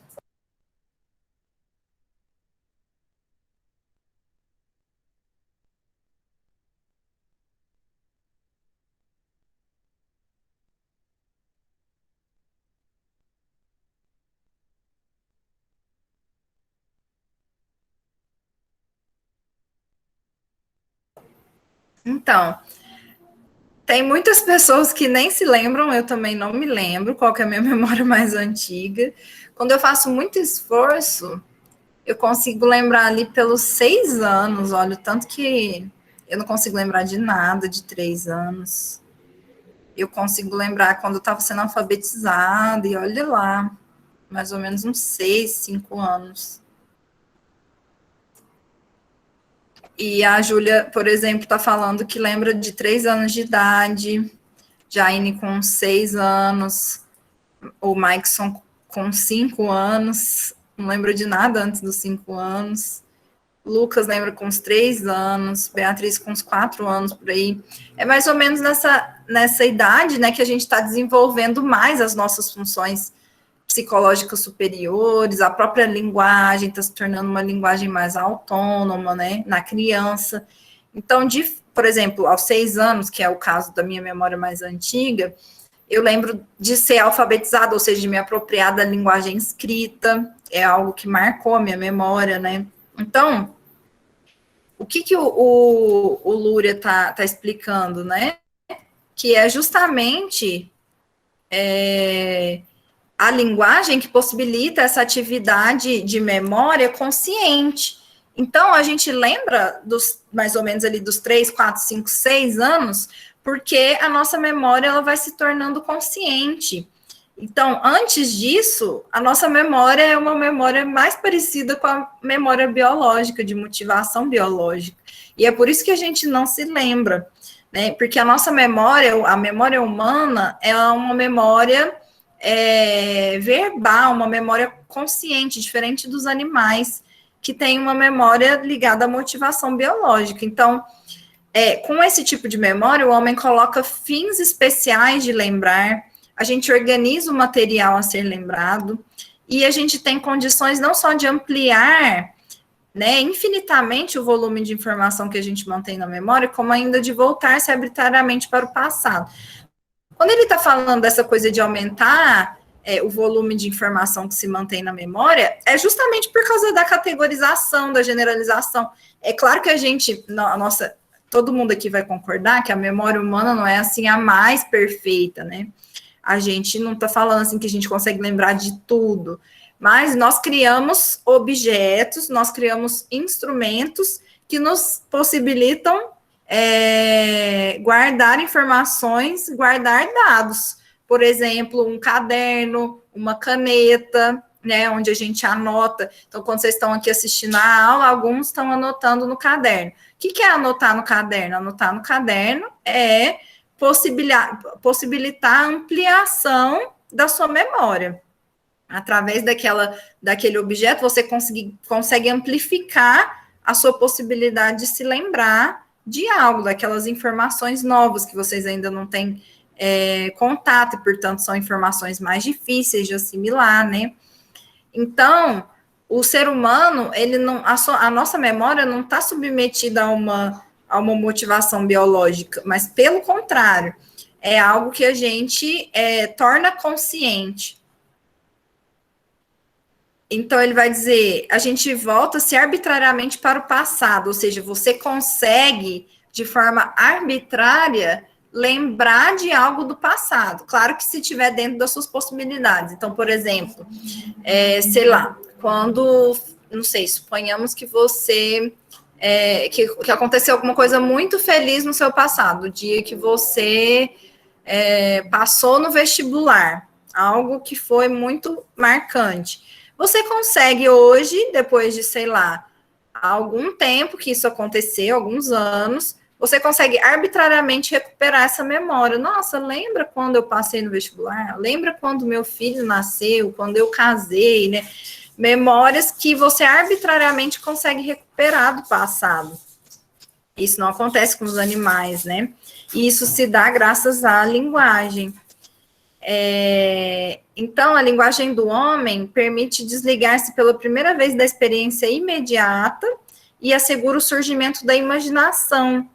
Então, tem muitas pessoas que nem se lembram, eu também não me lembro qual que é a minha memória mais antiga. Quando eu faço muito esforço, eu consigo lembrar ali pelos 6 anos, olha, tanto que eu não consigo lembrar de nada de 3 anos. Eu consigo lembrar quando eu estava sendo alfabetizada, e olha lá, mais ou menos uns 6, 5 anos. E a Júlia, por exemplo, está falando que lembra de 3 anos de idade, Jaine com 6 anos, o Maikson com 5 anos, não lembro de nada antes dos 5 anos, Lucas lembra com uns 3 anos, Beatriz com uns 4 anos, por aí. É mais ou menos nessa idade, né, que a gente está desenvolvendo mais as nossas funções psicológicas superiores, a própria linguagem está se tornando uma linguagem mais autônoma, né, na criança. Então, por exemplo, aos 6 anos, que é o caso da minha memória mais antiga, eu lembro de ser alfabetizada, ou seja, de me apropriar da linguagem escrita, é algo que marcou a minha memória, né. Então, o que o Lúria tá explicando, né? Que é justamente a linguagem que possibilita essa atividade de memória consciente. Então, a gente lembra mais ou menos ali dos 3, 4, 5, 6 anos, porque a nossa memória ela vai se tornando consciente. Então, antes disso, a nossa memória é uma memória mais parecida com a memória biológica, de motivação biológica. E é por isso que a gente não se lembra, né? Porque a nossa memória, a memória humana, é uma memória verbal, uma memória consciente, diferente dos animais, que tem uma memória ligada à motivação biológica. Então, com esse tipo de memória, o homem coloca fins especiais de lembrar, a gente organiza o material a ser lembrado, e a gente tem condições não só de ampliar, né, infinitamente o volume de informação que a gente mantém na memória, como ainda de voltar-se arbitrariamente para o passado. Quando ele está falando dessa coisa de aumentar o volume de informação que se mantém na memória, é justamente por causa da categorização, da generalização. É claro que a gente, todo mundo aqui vai concordar que a memória humana não é assim a mais perfeita, né? A gente não está falando assim que a gente consegue lembrar de tudo, mas nós criamos objetos, nós criamos instrumentos que nos possibilitam guardar informações, guardar dados. Por exemplo, um caderno, uma caneta, né, onde a gente anota. Então, quando vocês estão aqui assistindo a aula, alguns estão anotando no caderno. O que é anotar no caderno? Anotar no caderno é possibilitar a ampliação da sua memória. Através daquele objeto, você consegue amplificar a sua possibilidade de se lembrar de algo, daquelas informações novas que vocês ainda não têm contato, e, portanto, são informações mais difíceis de assimilar, né? Então, o ser humano, ele não, a nossa memória não está submetida a uma motivação biológica, mas pelo contrário, é algo que a gente torna consciente. Então, ele vai dizer, a gente volta-se arbitrariamente para o passado, ou seja, você consegue, de forma arbitrária, lembrar de algo do passado. Claro que se estiver dentro das suas possibilidades. Então, por exemplo, sei lá, quando, não sei, suponhamos que você, que aconteceu alguma coisa muito feliz no seu passado, o dia que você passou no vestibular, algo que foi muito marcante. Você consegue hoje, depois de, sei lá, algum tempo que isso aconteceu, alguns anos, você consegue arbitrariamente recuperar essa memória. Nossa, lembra quando eu passei no vestibular? Lembra quando meu filho nasceu? Quando eu casei, né? Memórias que você arbitrariamente consegue recuperar do passado. Isso não acontece com os animais, né? E isso se dá graças à linguagem. Então, a linguagem do homem permite desligar-se pela primeira vez da experiência imediata e assegura o surgimento da imaginação.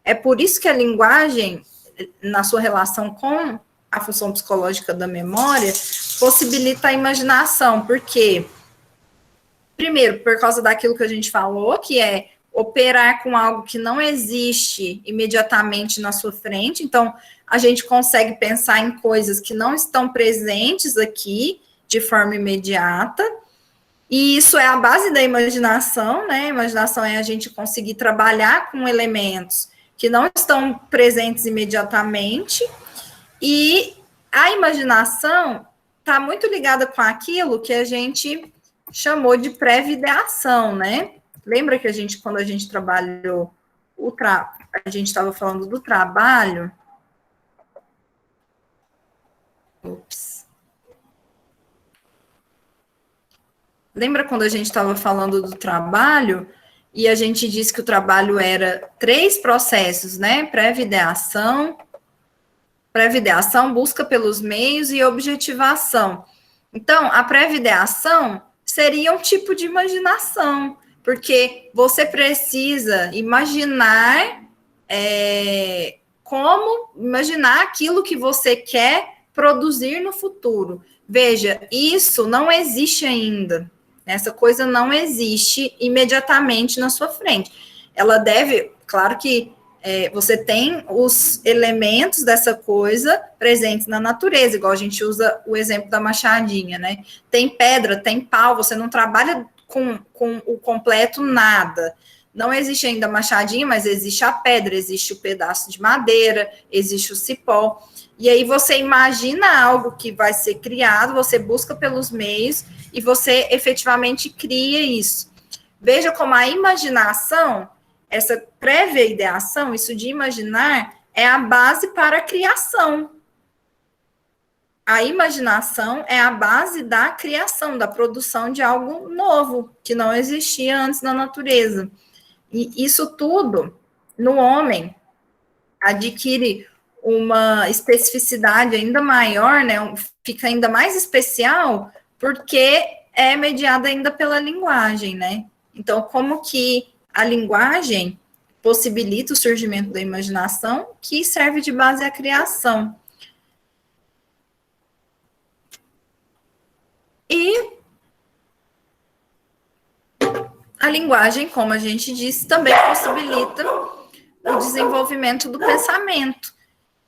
É por isso que a linguagem, na sua relação com a função psicológica da memória, possibilita a imaginação, porque, primeiro, por causa daquilo que a gente falou, que é operar com algo que não existe imediatamente na sua frente, então a gente consegue pensar em coisas que não estão presentes aqui de forma imediata, e isso é a base da imaginação, né? A imaginação é a gente conseguir trabalhar com elementos que não estão presentes imediatamente, e a imaginação está muito ligada com aquilo que a gente chamou de pré-videação, né? Lembra que quando a gente trabalhou a gente estava falando do trabalho. Ups. Lembra quando a gente estava falando do trabalho e a gente disse que o trabalho era 3 processos, né? Pré-videação, busca pelos meios e objetivação. Então, a pré-videação seria um tipo de imaginação, porque você precisa imaginar como imaginar aquilo que você quer produzir no futuro. Veja, isso não existe ainda. Essa coisa não existe imediatamente na sua frente. Ela deve, claro que você tem os elementos dessa coisa presentes na natureza, igual a gente usa o exemplo da machadinha, né? Tem pedra, tem pau, você não trabalha com o completo nada. Não existe ainda a machadinha, mas existe a pedra, existe o pedaço de madeira, existe o cipó. E aí você imagina algo que vai ser criado, você busca pelos meios e você efetivamente cria isso. Veja como a imaginação, essa prévia ideação, isso de imaginar, é a base para a criação. A imaginação é a base da criação, da produção de algo novo, que não existia antes na natureza. E isso tudo, no homem, adquire uma especificidade ainda maior, né? Fica ainda mais especial, porque é mediada ainda pela linguagem, né? Então, como que a linguagem possibilita o surgimento da imaginação, que serve de base à criação. E a linguagem, como a gente disse, também possibilita o desenvolvimento do pensamento.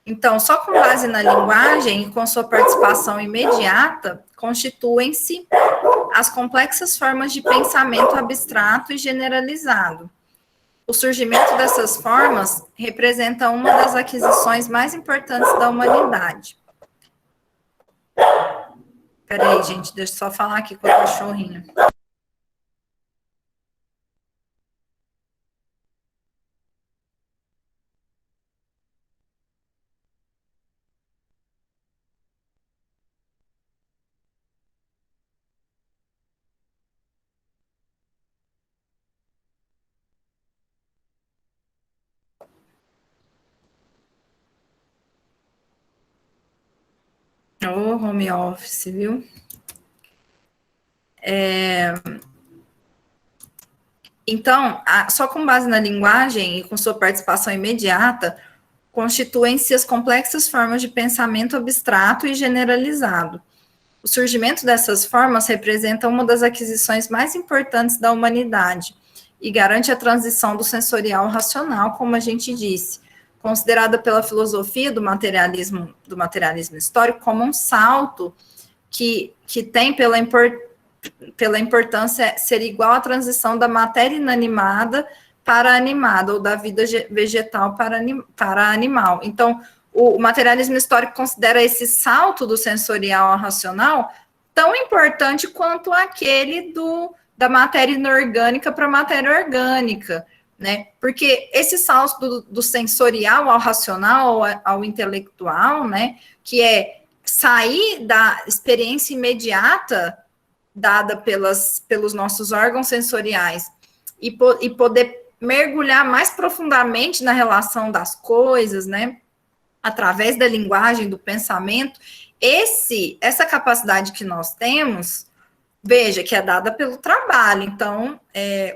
Então, só com base na linguagem e com sua participação imediata, constituem-se as complexas formas de pensamento abstrato e generalizado. O surgimento dessas formas representa uma das aquisições mais importantes da humanidade. Peraí, gente, deixa eu só falar aqui com a cachorrinha. Ô, home office, viu? Então, só com base na linguagem e com sua participação imediata, constituem-se as complexas formas de pensamento abstrato e generalizado. O surgimento dessas formas representa uma das aquisições mais importantes da humanidade e garante a transição do sensorial ao racional, como a gente disse, considerada pela filosofia do materialismo histórico como um salto que tem pela importância ser igual à transição da matéria inanimada para animada, ou da vida vegetal para animal. Então, o materialismo histórico considera esse salto do sensorial ao racional tão importante quanto aquele da matéria inorgânica para a matéria orgânica, né? Porque esse salto do sensorial ao racional, ao intelectual, né? Que é sair da experiência imediata dada pelos nossos órgãos sensoriais e poder mergulhar mais profundamente na relação das coisas, né? Através da linguagem, do pensamento, essa capacidade que nós temos, veja, que é dada pelo trabalho. Então,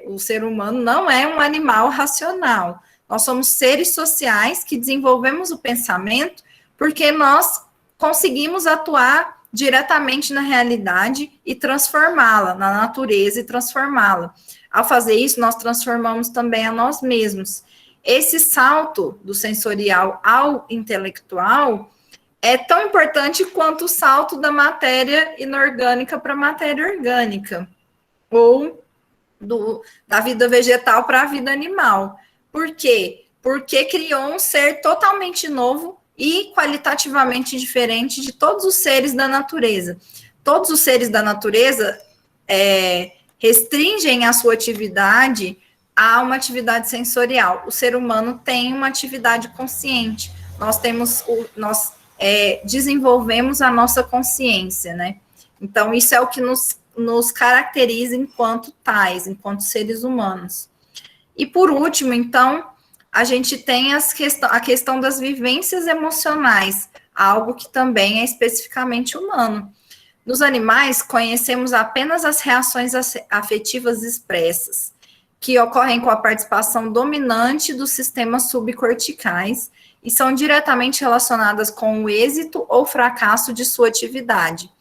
o ser humano não é um animal racional. Nós somos seres sociais que desenvolvemos o pensamento porque nós conseguimos atuar diretamente na realidade e transformá-la, na natureza e transformá-la. Ao fazer isso, nós transformamos também a nós mesmos. Esse salto do sensorial ao intelectual é tão importante quanto o salto da matéria inorgânica para a matéria orgânica, ou da vida vegetal para a vida animal. Por quê? Porque criou um ser totalmente novo e qualitativamente diferente de todos os seres da natureza. Todos os seres da natureza restringem a sua atividade a uma atividade sensorial. O ser humano tem uma atividade consciente. Nós desenvolvemos a nossa consciência, né? Então, isso é o que nos caracteriza enquanto tais, enquanto seres humanos. E, por último, então, a gente tem a questão das vivências emocionais, algo que também é especificamente humano. Nos animais, conhecemos apenas as reações afetivas expressas, que ocorrem com a participação dominante dos sistemas subcorticais e são diretamente relacionadas com o êxito ou fracasso de sua atividade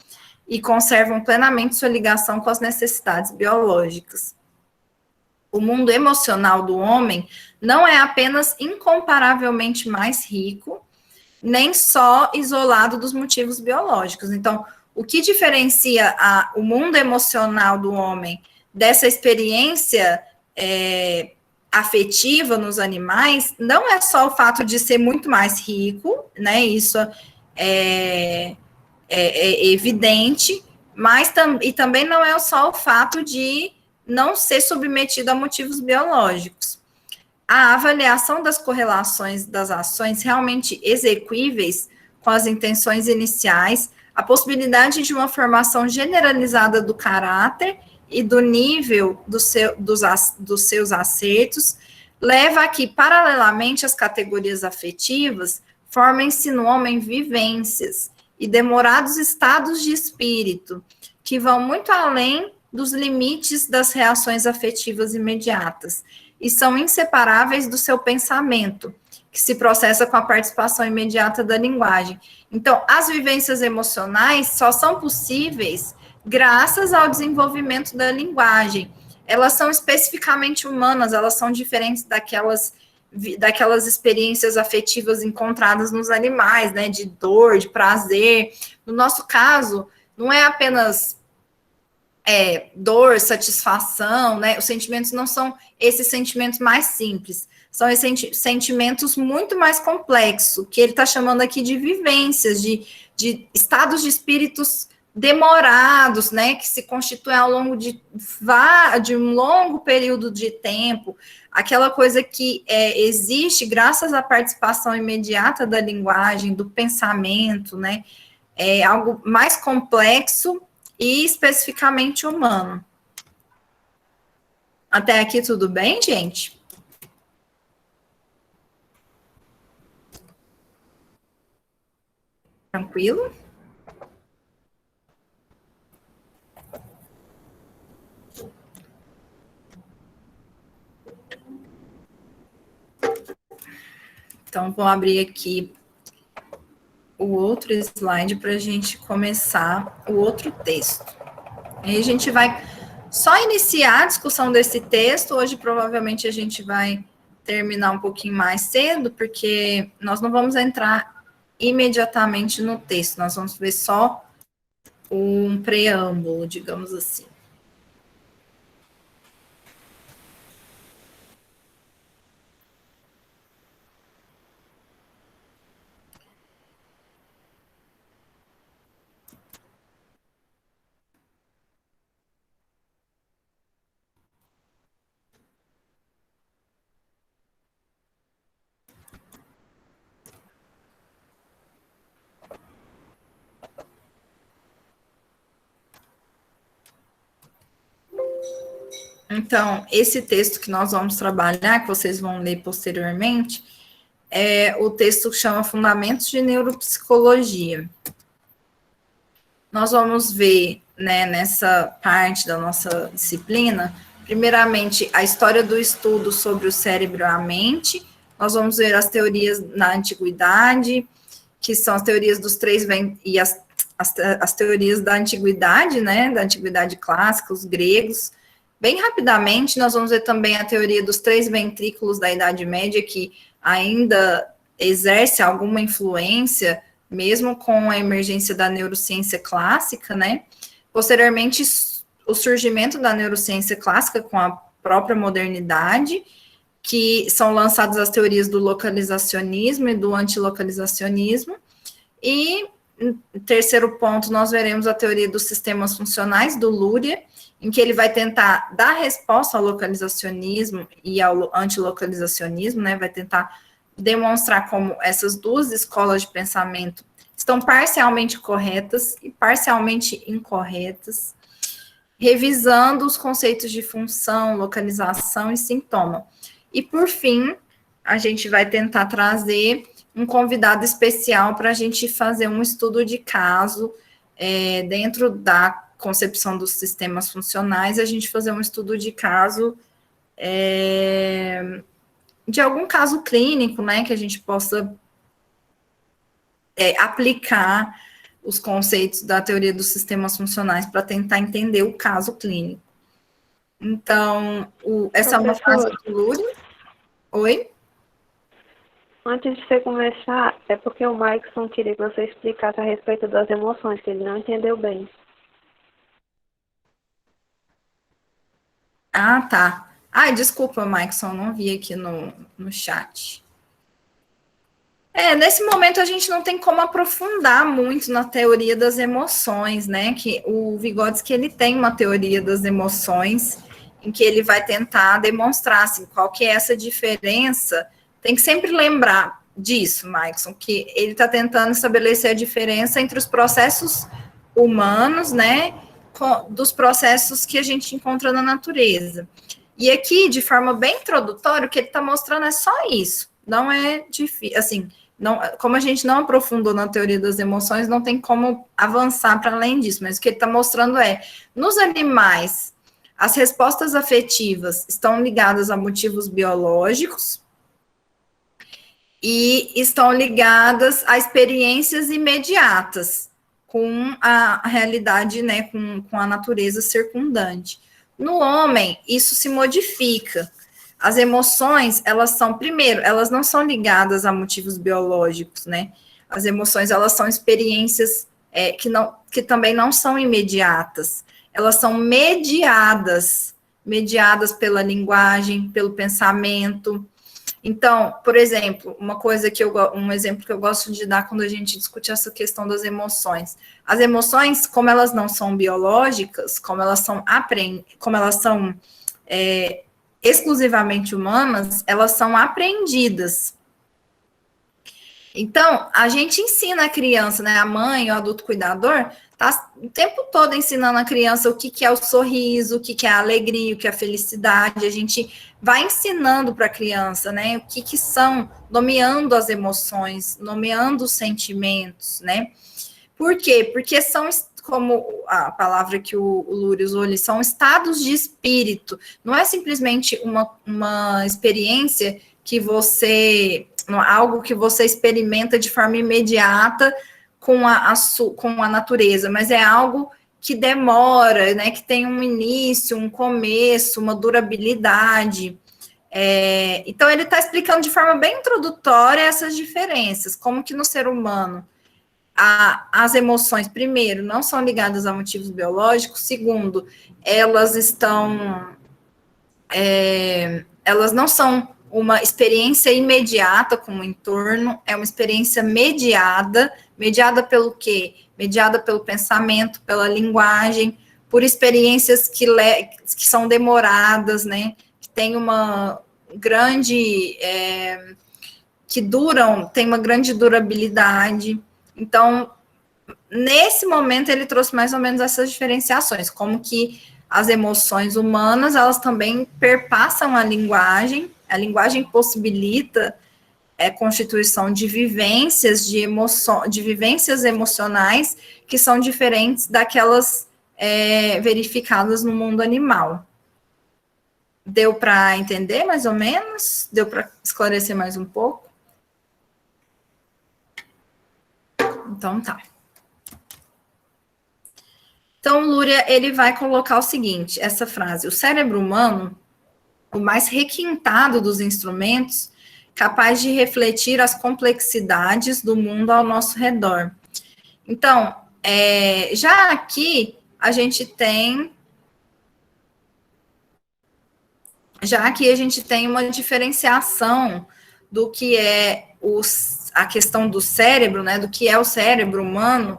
e conservam plenamente sua ligação com as necessidades biológicas. O mundo emocional do homem não é apenas incomparavelmente mais rico, nem só isolado dos motivos biológicos. Então, o que diferencia o mundo emocional do homem dessa experiência afetiva nos animais não é só o fato de ser muito mais rico, né? Isso é evidente, mas também não é só o fato de não ser submetido a motivos biológicos. A avaliação das correlações das ações realmente exequíveis com as intenções iniciais, a possibilidade de uma formação generalizada do caráter e do nível dos seus acertos, leva a que, paralelamente às categorias afetivas, formem-se no homem vivências e demorados estados de espírito, que vão muito além dos limites das reações afetivas imediatas, e são inseparáveis do seu pensamento, que se processa com a participação imediata da linguagem. Então, as vivências emocionais só são possíveis graças ao desenvolvimento da linguagem. Elas são especificamente humanas, elas são diferentes daquelas experiências afetivas encontradas nos animais, né, de dor, de prazer. No nosso caso, não é apenas dor, satisfação, né, os sentimentos não são esses sentimentos mais simples, são esses sentimentos muito mais complexos, que ele está chamando aqui de vivências, de estados de espíritos demorados, né, que se constituem ao longo de um longo período de tempo, aquela coisa que existe graças à participação imediata da linguagem, do pensamento, né, é algo mais complexo e especificamente humano. Até aqui tudo bem, gente? Tranquilo? Então, vou abrir aqui o outro slide para a gente começar o outro texto. Aí a gente vai só iniciar a discussão desse texto. Hoje, provavelmente, a gente vai terminar um pouquinho mais cedo, porque nós não vamos entrar imediatamente no texto, nós vamos ver só um preâmbulo, digamos assim. Então, esse texto que nós vamos trabalhar, que vocês vão ler posteriormente, é o texto que chama Fundamentos de Neuropsicologia. Nós vamos ver, né, nessa parte da nossa disciplina, primeiramente, a história do estudo sobre o cérebro e a mente. Nós vamos ver as teorias na antiguidade, que são as teorias dos três e as teorias da antiguidade, né, da antiguidade clássica, os gregos. Bem rapidamente, nós vamos ver também a teoria dos três ventrículos da Idade Média, que ainda exerce alguma influência, mesmo com a emergência da neurociência clássica, né? Posteriormente, o surgimento da neurociência clássica com a própria modernidade, que são lançadas as teorias do localizacionismo e do antilocalizacionismo. E, terceiro ponto, nós veremos a teoria dos sistemas funcionais, do Luria, em que ele vai tentar dar resposta ao localizacionismo e ao antilocalizacionismo, né? Vai tentar demonstrar como essas duas escolas de pensamento estão parcialmente corretas e parcialmente incorretas, revisando os conceitos de função, localização e sintoma. E, por fim, a gente vai tentar trazer um convidado especial para a gente fazer um estudo de caso dentro da concepção dos sistemas funcionais, a gente fazer um estudo de caso de algum caso clínico, né, que a gente possa aplicar os conceitos da teoria dos sistemas funcionais para tentar entender o caso clínico. Então, essa é uma fase do Luria. Oi? Antes de você começar, é porque o Maicson queria que você explicasse a respeito das emoções, que ele não entendeu bem. Ah, tá. Ai, desculpa, Maicson, não vi aqui no chat. Nesse momento a gente não tem como aprofundar muito na teoria das emoções, né? Que o Vygotsky, ele tem uma teoria das emoções em que ele vai tentar demonstrar assim, qual que é essa diferença. Tem que sempre lembrar disso, Maicson, que ele está tentando estabelecer a diferença entre os processos humanos, né, dos processos que a gente encontra na natureza. E aqui, de forma bem introdutória, o que ele está mostrando é só isso. Não é difícil, assim, não, como a gente não aprofundou na teoria das emoções, não tem como avançar para além disso, mas o que ele está mostrando nos animais, as respostas afetivas estão ligadas a motivos biológicos e estão ligadas a experiências imediatas com a realidade, né, com a natureza circundante. No homem, isso se modifica. As emoções, elas são, primeiro, elas não são ligadas a motivos biológicos, né? As emoções, elas são experiências que também não são imediatas. Elas são mediadas pela linguagem, pelo pensamento. Então, por exemplo, um exemplo que eu gosto de dar quando a gente discute essa questão das emoções. As emoções, como elas não são biológicas, como elas são exclusivamente humanas, elas são aprendidas. Então, a gente ensina a criança, né, a mãe, o adulto cuidador, tá o tempo todo ensinando a criança o que é o sorriso, o que é a alegria, o que é a felicidade. A gente vai ensinando para a criança, né, o que são, nomeando as emoções, nomeando os sentimentos, né. Por quê? Porque são, como a palavra que o Luria usou ali, são estados de espírito. Não é simplesmente uma experiência que você algo que você experimenta de forma imediata com a natureza, mas é algo que demora, né, que tem um início, um começo, uma durabilidade. Então, ele está explicando de forma bem introdutória essas diferenças, como que no ser humano as emoções, primeiro, não são ligadas a motivos biológicos, segundo, elas não são uma experiência imediata com o entorno, é uma experiência mediada pelo quê? Mediada pelo pensamento, pela linguagem, por experiências que são demoradas, né? Que tem uma grande, tem uma grande durabilidade. Então, nesse momento, ele trouxe mais ou menos essas diferenciações, como que as emoções humanas, elas também perpassam a linguagem possibilita a constituição de vivências, de vivências emocionais que são diferentes daquelas verificadas no mundo animal. Deu para entender mais ou menos? Deu para esclarecer mais um pouco? Então, tá. Então, Lúria, ele vai colocar o seguinte, essa frase: o cérebro humano, o mais requintado dos instrumentos, capaz de refletir as complexidades do mundo ao nosso redor. Então, já aqui, a gente tem uma diferenciação do que é a questão do cérebro, né, do que é o cérebro humano,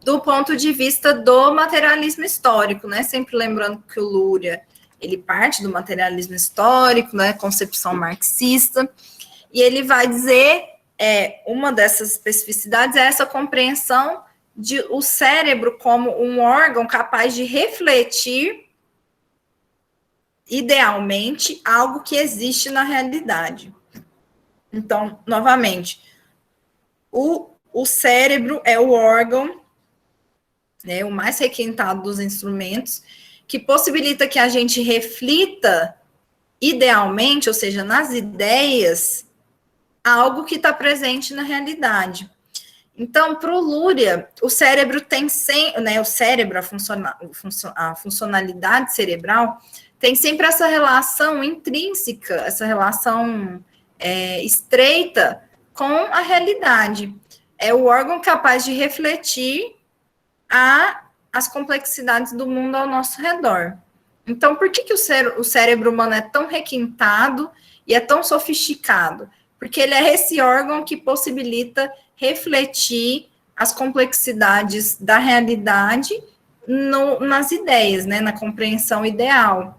do ponto de vista do materialismo histórico, né, sempre lembrando que o Lúria, ele parte do materialismo histórico, né, concepção marxista, e ele vai dizer, uma dessas especificidades é essa compreensão de o cérebro como um órgão capaz de refletir, idealmente, algo que existe na realidade. Então, novamente, o cérebro é o órgão, né, o mais requintado dos instrumentos, que possibilita que a gente reflita idealmente, ou seja, nas ideias, algo que está presente na realidade. Então, para o Lúria, o cérebro tem sempre, né, a funcionalidade cerebral tem sempre essa relação intrínseca, essa relação estreita com a realidade. É o órgão capaz de refletir as complexidades do mundo ao nosso redor. Então, por que o cérebro humano é tão requintado e é tão sofisticado? Porque ele é esse órgão que possibilita refletir as complexidades da realidade nas ideias, né, na compreensão ideal.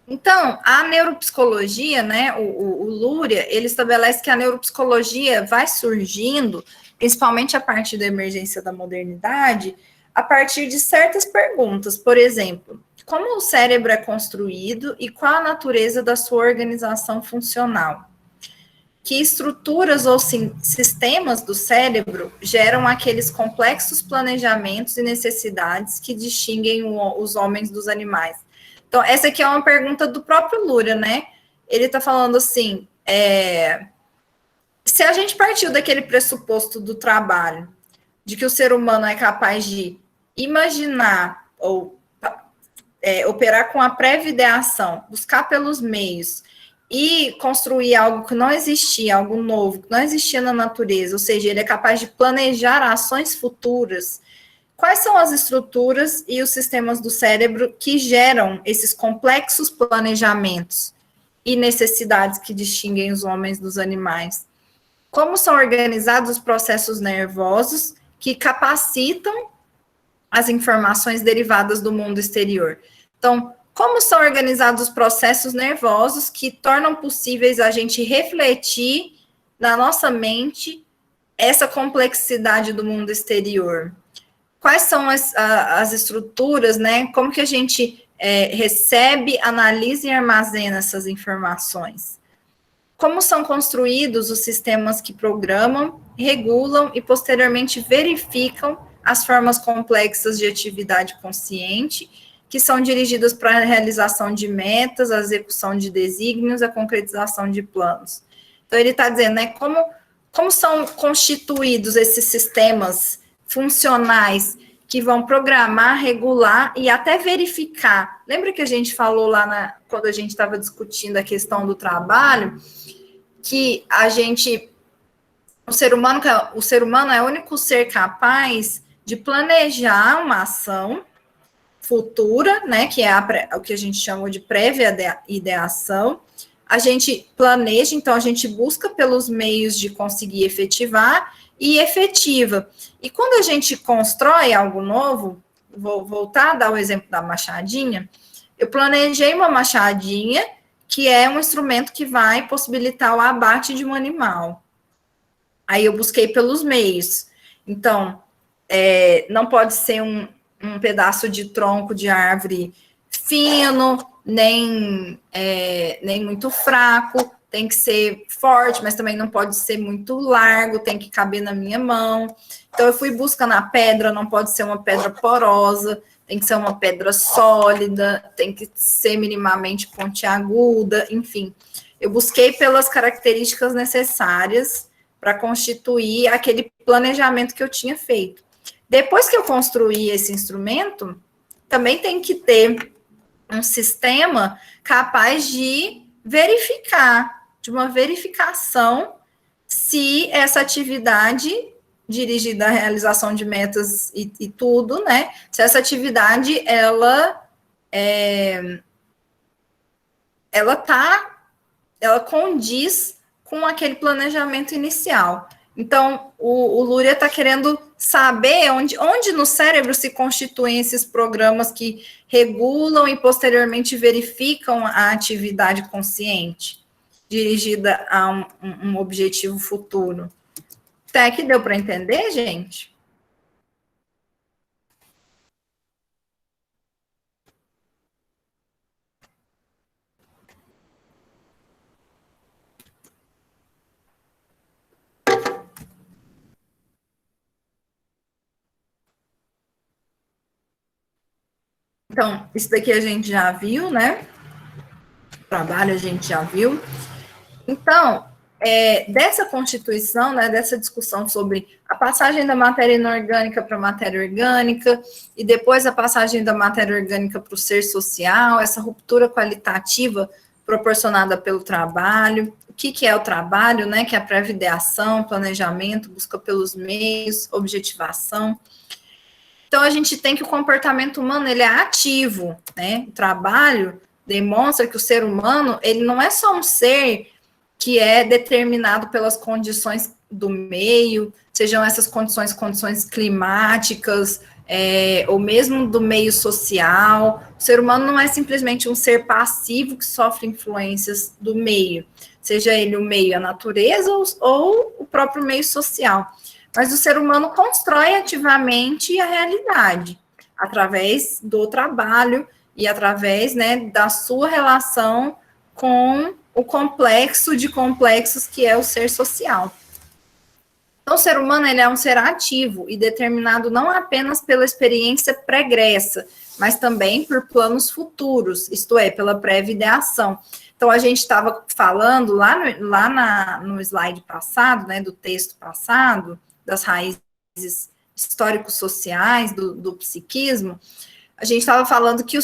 Então, a neuropsicologia, né, o Lúria, ele estabelece que a neuropsicologia vai surgindo, principalmente a partir da emergência da modernidade, a partir de certas perguntas. Por exemplo, como o cérebro é construído e qual a natureza da sua organização funcional? Que estruturas ou sistemas do cérebro geram aqueles complexos planejamentos e necessidades que distinguem os homens dos animais? Então, essa aqui é uma pergunta do próprio Lúria, né? Ele está falando assim, se a gente partiu daquele pressuposto do trabalho, de que o ser humano é capaz de imaginar ou operar com a prévia ideação, buscar pelos meios e construir algo que não existia, algo novo, que não existia na natureza, ou seja, ele é capaz de planejar ações futuras. Quais são as estruturas e os sistemas do cérebro que geram esses complexos planejamentos e necessidades que distinguem os homens dos animais? Como são organizados os processos nervosos que capacitam as informações derivadas do mundo exterior? Então, como são organizados os processos nervosos que tornam possíveis a gente refletir na nossa mente essa complexidade do mundo exterior? Quais são as estruturas, né? Como que a gente recebe, analisa e armazena essas informações? Como são construídos os sistemas que programam, regulam e posteriormente verificam as formas complexas de atividade consciente que são dirigidas para a realização de metas, a execução de desígnios, a concretização de planos. Então, ele está dizendo, né, como são constituídos esses sistemas funcionais que vão programar, regular e até verificar. Lembra que a gente falou lá quando a gente estava discutindo a questão do trabalho, que o ser humano é o único ser capaz de planejar uma ação futura, né, que é o que a gente chama de prévia ideação. A gente planeja, então a gente busca pelos meios de conseguir efetivar e efetiva. E quando a gente constrói algo novo, vou voltar a dar o exemplo da machadinha, eu planejei uma machadinha, que é um instrumento que vai possibilitar o abate de um animal. Aí eu busquei pelos meios. Então, não pode ser um pedaço de tronco de árvore fino, nem muito fraco, tem que ser forte, mas também não pode ser muito largo, tem que caber na minha mão. Então, eu fui buscando a pedra, não pode ser uma pedra porosa, tem que ser uma pedra sólida, tem que ser minimamente pontiaguda, enfim. Eu busquei pelas características necessárias para constituir aquele planejamento que eu tinha feito. Depois que eu construí esse instrumento, também tem que ter um sistema capaz de verificar, de uma verificação, se essa atividade dirigida à realização de metas e tudo, né? Se essa atividade, ela condiz com aquele planejamento inicial. Então, o Luria está querendo saber onde no cérebro se constituem esses programas que regulam e posteriormente verificam a atividade consciente dirigida a um objetivo futuro. Até que deu para entender, gente? Então, isso daqui a gente já viu, né? Trabalho a gente já viu. Então, dessa constituição, né, dessa discussão sobre a passagem da matéria inorgânica para a matéria orgânica, e depois a passagem da matéria orgânica para o ser social, essa ruptura qualitativa proporcionada pelo trabalho, o que é o trabalho, né, que é a pré-ideação, planejamento, busca pelos meios, objetivação. Então, a gente tem que o comportamento humano, ele é ativo, né? O trabalho demonstra que o ser humano, ele não é só um ser que é determinado pelas condições do meio, sejam essas condições climáticas, ou mesmo do meio social. O ser humano não é simplesmente um ser passivo que sofre influências do meio, seja ele o meio, a natureza, ou o próprio meio social. Mas o ser humano constrói ativamente a realidade, através do trabalho e através, né, da sua relação com o complexo de complexos que é o ser social. Então, o ser humano, ele é um ser ativo e determinado não apenas pela experiência pregressa, mas também por planos futuros, isto é, pela pré-ideação. Então, a gente estava falando lá no slide passado, né, do texto passado, das raízes histórico-sociais do psiquismo, a gente estava falando que,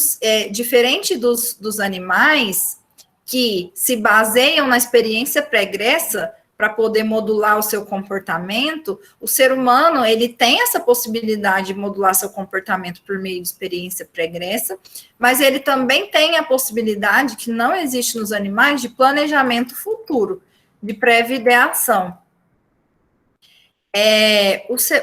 diferente dos animais, que se baseiam na experiência pregressa para poder modular o seu comportamento, o ser humano, ele tem essa possibilidade de modular seu comportamento por meio de experiência pregressa, mas ele também tem a possibilidade, que não existe nos animais, de planejamento futuro, de pré-ideação.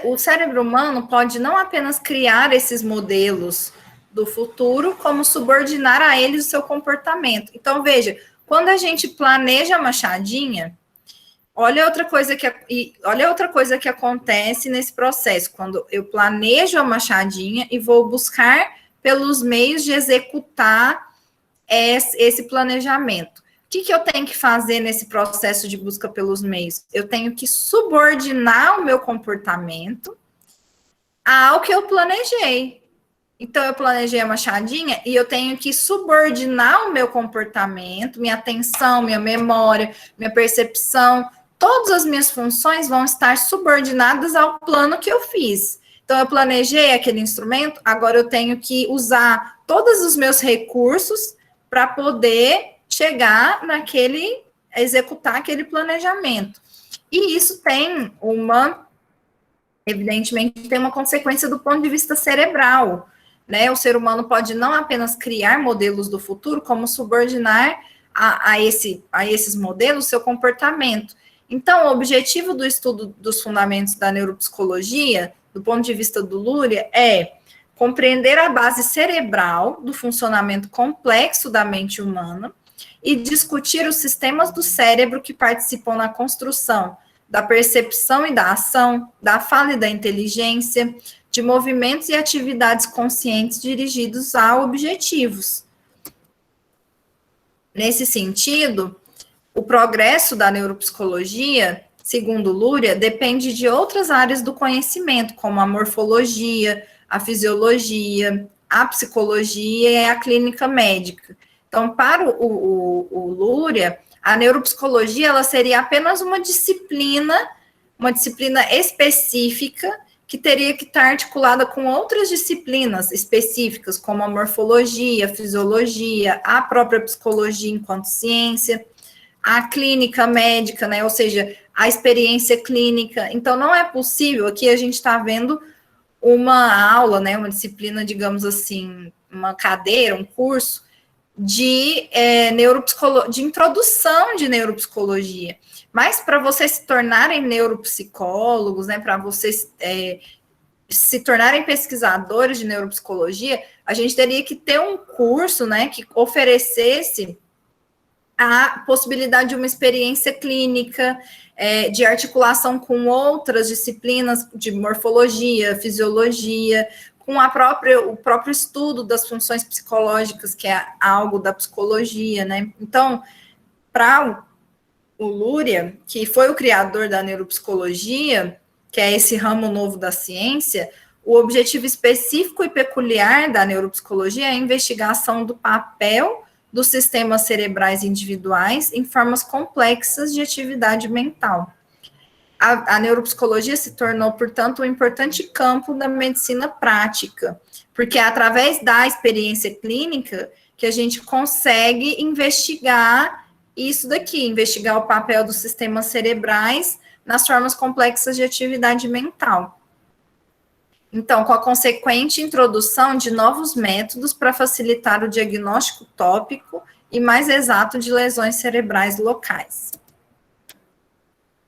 O cérebro humano pode não apenas criar esses modelos do futuro, como subordinar a eles o seu comportamento. Então, veja, quando a gente planeja a machadinha, olha outra coisa que acontece nesse processo, quando eu planejo a machadinha e vou buscar pelos meios de executar esse planejamento. O que eu tenho que fazer nesse processo de busca pelos meios? Eu tenho que subordinar o meu comportamento ao que eu planejei. Então, eu planejei a machadinha e eu tenho que subordinar o meu comportamento, minha atenção, minha memória, minha percepção. Todas as minhas funções vão estar subordinadas ao plano que eu fiz. Então, eu planejei aquele instrumento, agora eu tenho que usar todos os meus recursos para poder chegar executar aquele planejamento. E isso tem evidentemente, tem uma consequência do ponto de vista cerebral, né? O ser humano pode não apenas criar modelos do futuro, como subordinar a esses modelos seu comportamento. Então, o objetivo do estudo dos fundamentos da neuropsicologia, do ponto de vista do Luria, é compreender a base cerebral do funcionamento complexo da mente humana e discutir os sistemas do cérebro que participam na construção da percepção e da ação, da fala e da inteligência, de movimentos e atividades conscientes dirigidos a objetivos. Nesse sentido, o progresso da neuropsicologia, segundo Luria, depende de outras áreas do conhecimento, como a morfologia, a fisiologia, a psicologia e a clínica médica. Então, para o Luria, a neuropsicologia ela seria apenas uma disciplina específica que teria que estar articulada com outras disciplinas específicas, como a morfologia, a fisiologia, a própria psicologia enquanto ciência, a clínica médica, né? Ou seja, a experiência clínica. Então, não é possível, aqui a gente está vendo uma aula, né? Uma disciplina, digamos assim, uma cadeira, um curso, de introdução de neuropsicologia. Mas para vocês se tornarem neuropsicólogos, né, para vocês se tornarem pesquisadores de neuropsicologia, a gente teria que ter um curso, né, que oferecesse a possibilidade de uma experiência clínica, de articulação com outras disciplinas de morfologia, fisiologia, com o próprio estudo das funções psicológicas, que é algo da psicologia, né? Então, para o Luria, que foi o criador da neuropsicologia, que é esse ramo novo da ciência, o objetivo específico e peculiar da neuropsicologia é a investigação do papel dos sistemas cerebrais individuais em formas complexas de atividade mental. A neuropsicologia se tornou, portanto, um importante campo da medicina prática, porque é através da experiência clínica que a gente consegue investigar isso daqui, investigar o papel dos sistemas cerebrais nas formas complexas de atividade mental. Então, com a consequente introdução de novos métodos para facilitar o diagnóstico tópico e mais exato de lesões cerebrais locais.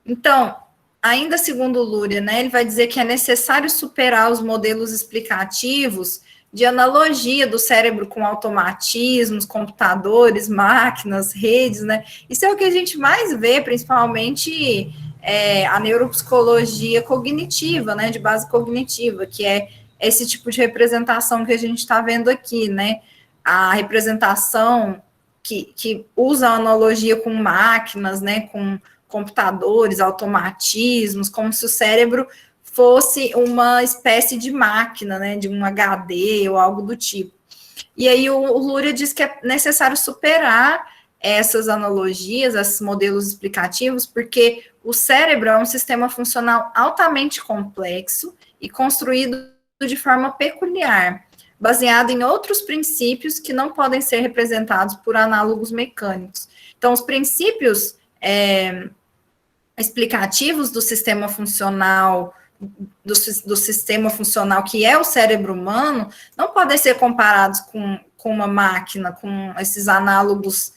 Então, ainda segundo o Luria, né, ele vai dizer que é necessário superar os modelos explicativos de analogia do cérebro com automatismos, computadores, máquinas, redes, né? Isso é o que a gente mais vê, principalmente a neuropsicologia cognitiva, né, de base cognitiva, que é esse tipo de representação que a gente está vendo aqui, né? A representação que usa a analogia com máquinas, né, com computadores, automatismos, como se o cérebro fosse uma espécie de máquina, né, de um HD ou algo do tipo. E aí o Luria diz que é necessário superar essas analogias, esses modelos explicativos, porque o cérebro é um sistema funcional altamente complexo e construído de forma peculiar, baseado em outros princípios que não podem ser representados por análogos mecânicos. Então, os princípios explicativos do sistema funcional, do sistema funcional que é o cérebro humano, não podem ser comparados com uma máquina, com esses análogos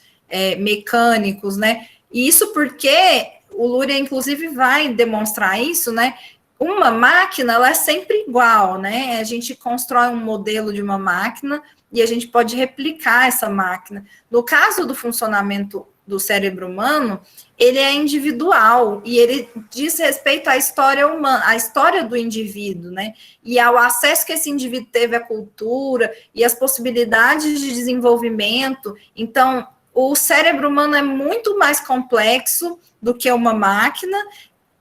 mecânicos, né? E isso porque o Luria, inclusive, vai demonstrar isso, né? Uma máquina, ela é sempre igual, né? A gente constrói um modelo de uma máquina e a gente pode replicar essa máquina. No caso do funcionamento do cérebro humano, ele é individual e ele diz respeito à história humana, à história do indivíduo, né? E ao acesso que esse indivíduo teve à cultura e às possibilidades de desenvolvimento. Então, o cérebro humano é muito mais complexo do que uma máquina,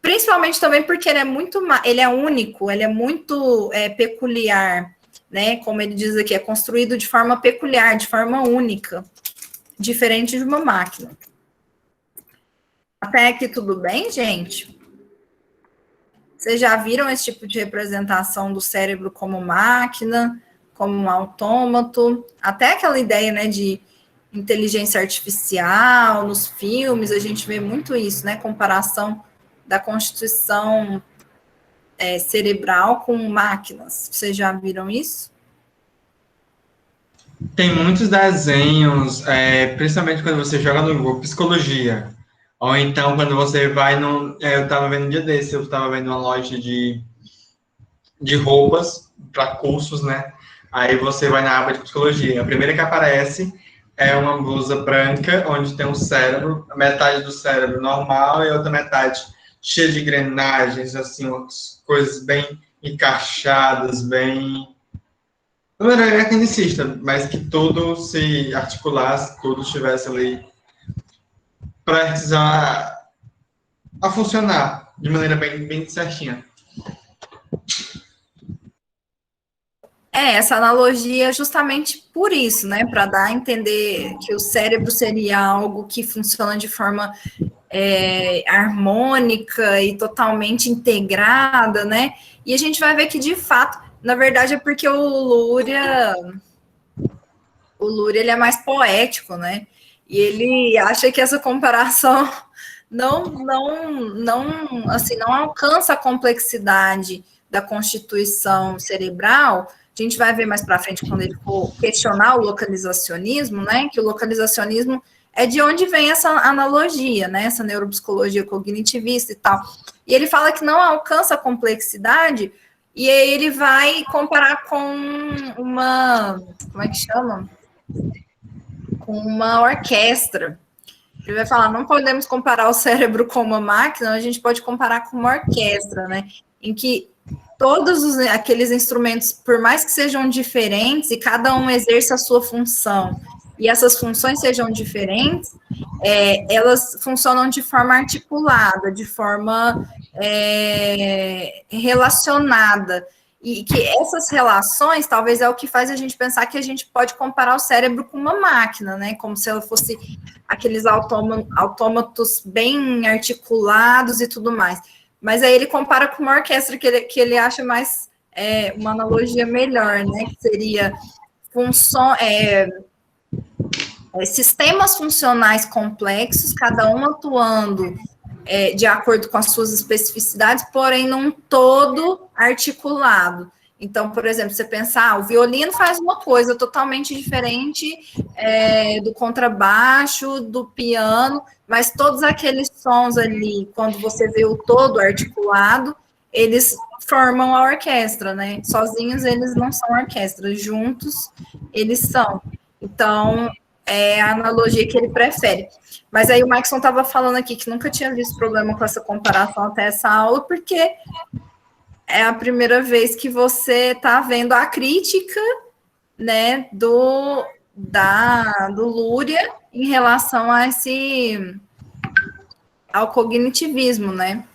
principalmente também porque ele é único, ele é muito peculiar, né, como ele diz aqui, é construído de forma peculiar, de forma única, diferente de uma máquina. Até aqui tudo bem, gente? Vocês já viram esse tipo de representação do cérebro como máquina, como um autômato? Até aquela ideia, né, de inteligência artificial, nos filmes, a gente vê muito isso, né, comparação da constituição cerebral com máquinas. Vocês já viram isso? Tem muitos desenhos, principalmente quando você joga no Google Psicologia, ou então quando você vai no... eu estava vendo um dia desse, eu estava vendo uma loja de roupas para cursos, né? Aí você vai na aba de Psicologia. A primeira que aparece é uma blusa branca, onde tem um cérebro, metade do cérebro normal e a outra metade cheia de engrenagens, assim, coisas bem encaixadas, bem... Não era mecanicista, mas que tudo se articulasse, tudo estivesse ali prestes a funcionar de maneira bem certinha. Essa analogia é justamente por isso, né? Para dar a entender que o cérebro seria algo que funciona de forma harmônica e totalmente integrada, né? E a gente vai ver que, de fato, na verdade, é porque o Luria ele é mais poético, né? E ele acha que essa comparação assim, não alcança a complexidade da constituição cerebral. A gente vai ver mais para frente, quando ele for questionar o localizacionismo, né? Que o localizacionismo é de onde vem essa analogia, né? Essa neuropsicologia cognitivista e tal. E ele fala que não alcança a complexidade, e aí ele vai comparar com uma... Como é que chama? Com uma orquestra. Ele vai falar, não podemos comparar o cérebro com uma máquina, a gente pode comparar com uma orquestra, né? Em que todos aqueles instrumentos, por mais que sejam diferentes, e cada um exerça a sua função, e essas funções sejam diferentes, elas funcionam de forma articulada, de forma relacionada. E que essas relações, talvez, é o que faz a gente pensar que a gente pode comparar o cérebro com uma máquina, né? Como se ela fosse aqueles autômatos bem articulados e tudo mais. Mas aí ele compara com uma orquestra que ele acha mais uma analogia melhor, né? Que seria sistemas funcionais complexos, cada um atuando de acordo com as suas especificidades, porém num todo articulado. Então, por exemplo, você pensar, o violino faz uma coisa totalmente diferente do contrabaixo, do piano, mas todos aqueles sons ali, quando você vê o todo articulado, eles formam a orquestra, né? Sozinhos eles não são orquestra, juntos eles são. Então, é a analogia que ele prefere. Mas aí o Maxson estava falando aqui que nunca tinha visto problema com essa comparação até essa aula, porque é a primeira vez que você está vendo a crítica, né, do Luria em relação ao cognitivismo, né?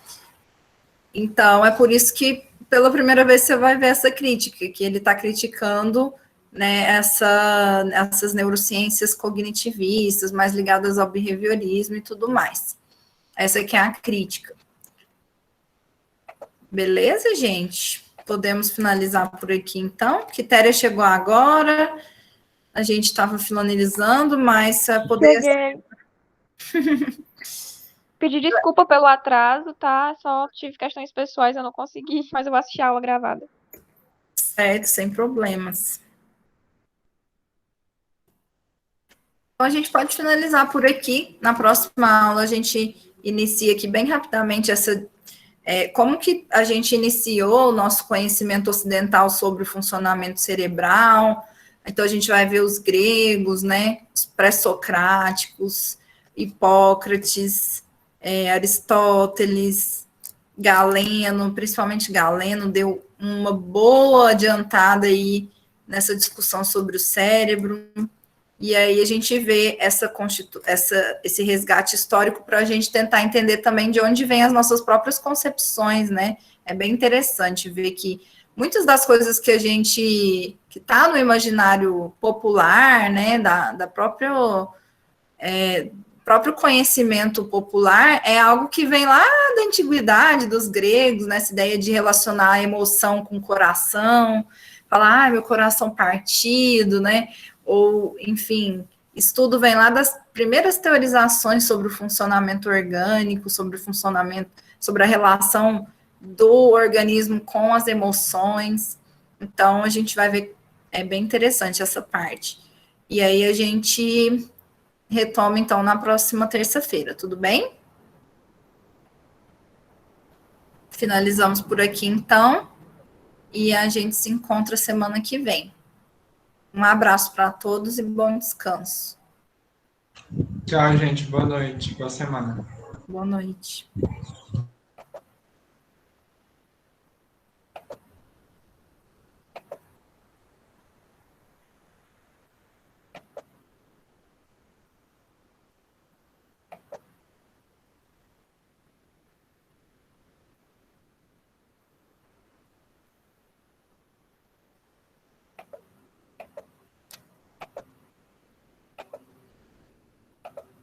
Então, é por isso que, pela primeira vez, você vai ver essa crítica, que ele está criticando, né, essas neurociências cognitivistas, mais ligadas ao behaviorismo e tudo mais. Essa aqui é a crítica. Beleza, gente? Podemos finalizar por aqui, então. Quitéria chegou agora. A gente estava finalizando, mas poder... Pedir desculpa pelo atraso, tá? Só tive questões pessoais, eu não consegui, mas eu vou assistir a aula gravada. Certo, sem problemas. Então, a gente pode finalizar por aqui. Na próxima aula, a gente inicia aqui bem rapidamente como que a gente iniciou o nosso conhecimento ocidental sobre o funcionamento cerebral. Então, a gente vai ver os gregos, né, os pré-socráticos, Hipócrates, Aristóteles, Galeno, principalmente Galeno, deu uma boa adiantada aí nessa discussão sobre o cérebro. E aí a gente vê esse resgate histórico para a gente tentar entender também de onde vêm as nossas próprias concepções, né? É bem interessante ver que muitas das coisas que a gente, que está no imaginário popular, né, da próprio conhecimento popular, é algo que vem lá da antiguidade, dos gregos, né, essa ideia de relacionar a emoção com o coração, falar, meu coração partido, né, ou, enfim, isso tudo vem lá das primeiras teorizações sobre o funcionamento orgânico, sobre a relação do organismo com as emoções. Então, a gente vai ver, é bem interessante essa parte. E aí, a gente retoma, então, na próxima terça-feira, tudo bem? Finalizamos por aqui, então, e a gente se encontra semana que vem. Um abraço para todos e bom descanso. Tchau, gente. Boa noite. Boa semana. Boa noite.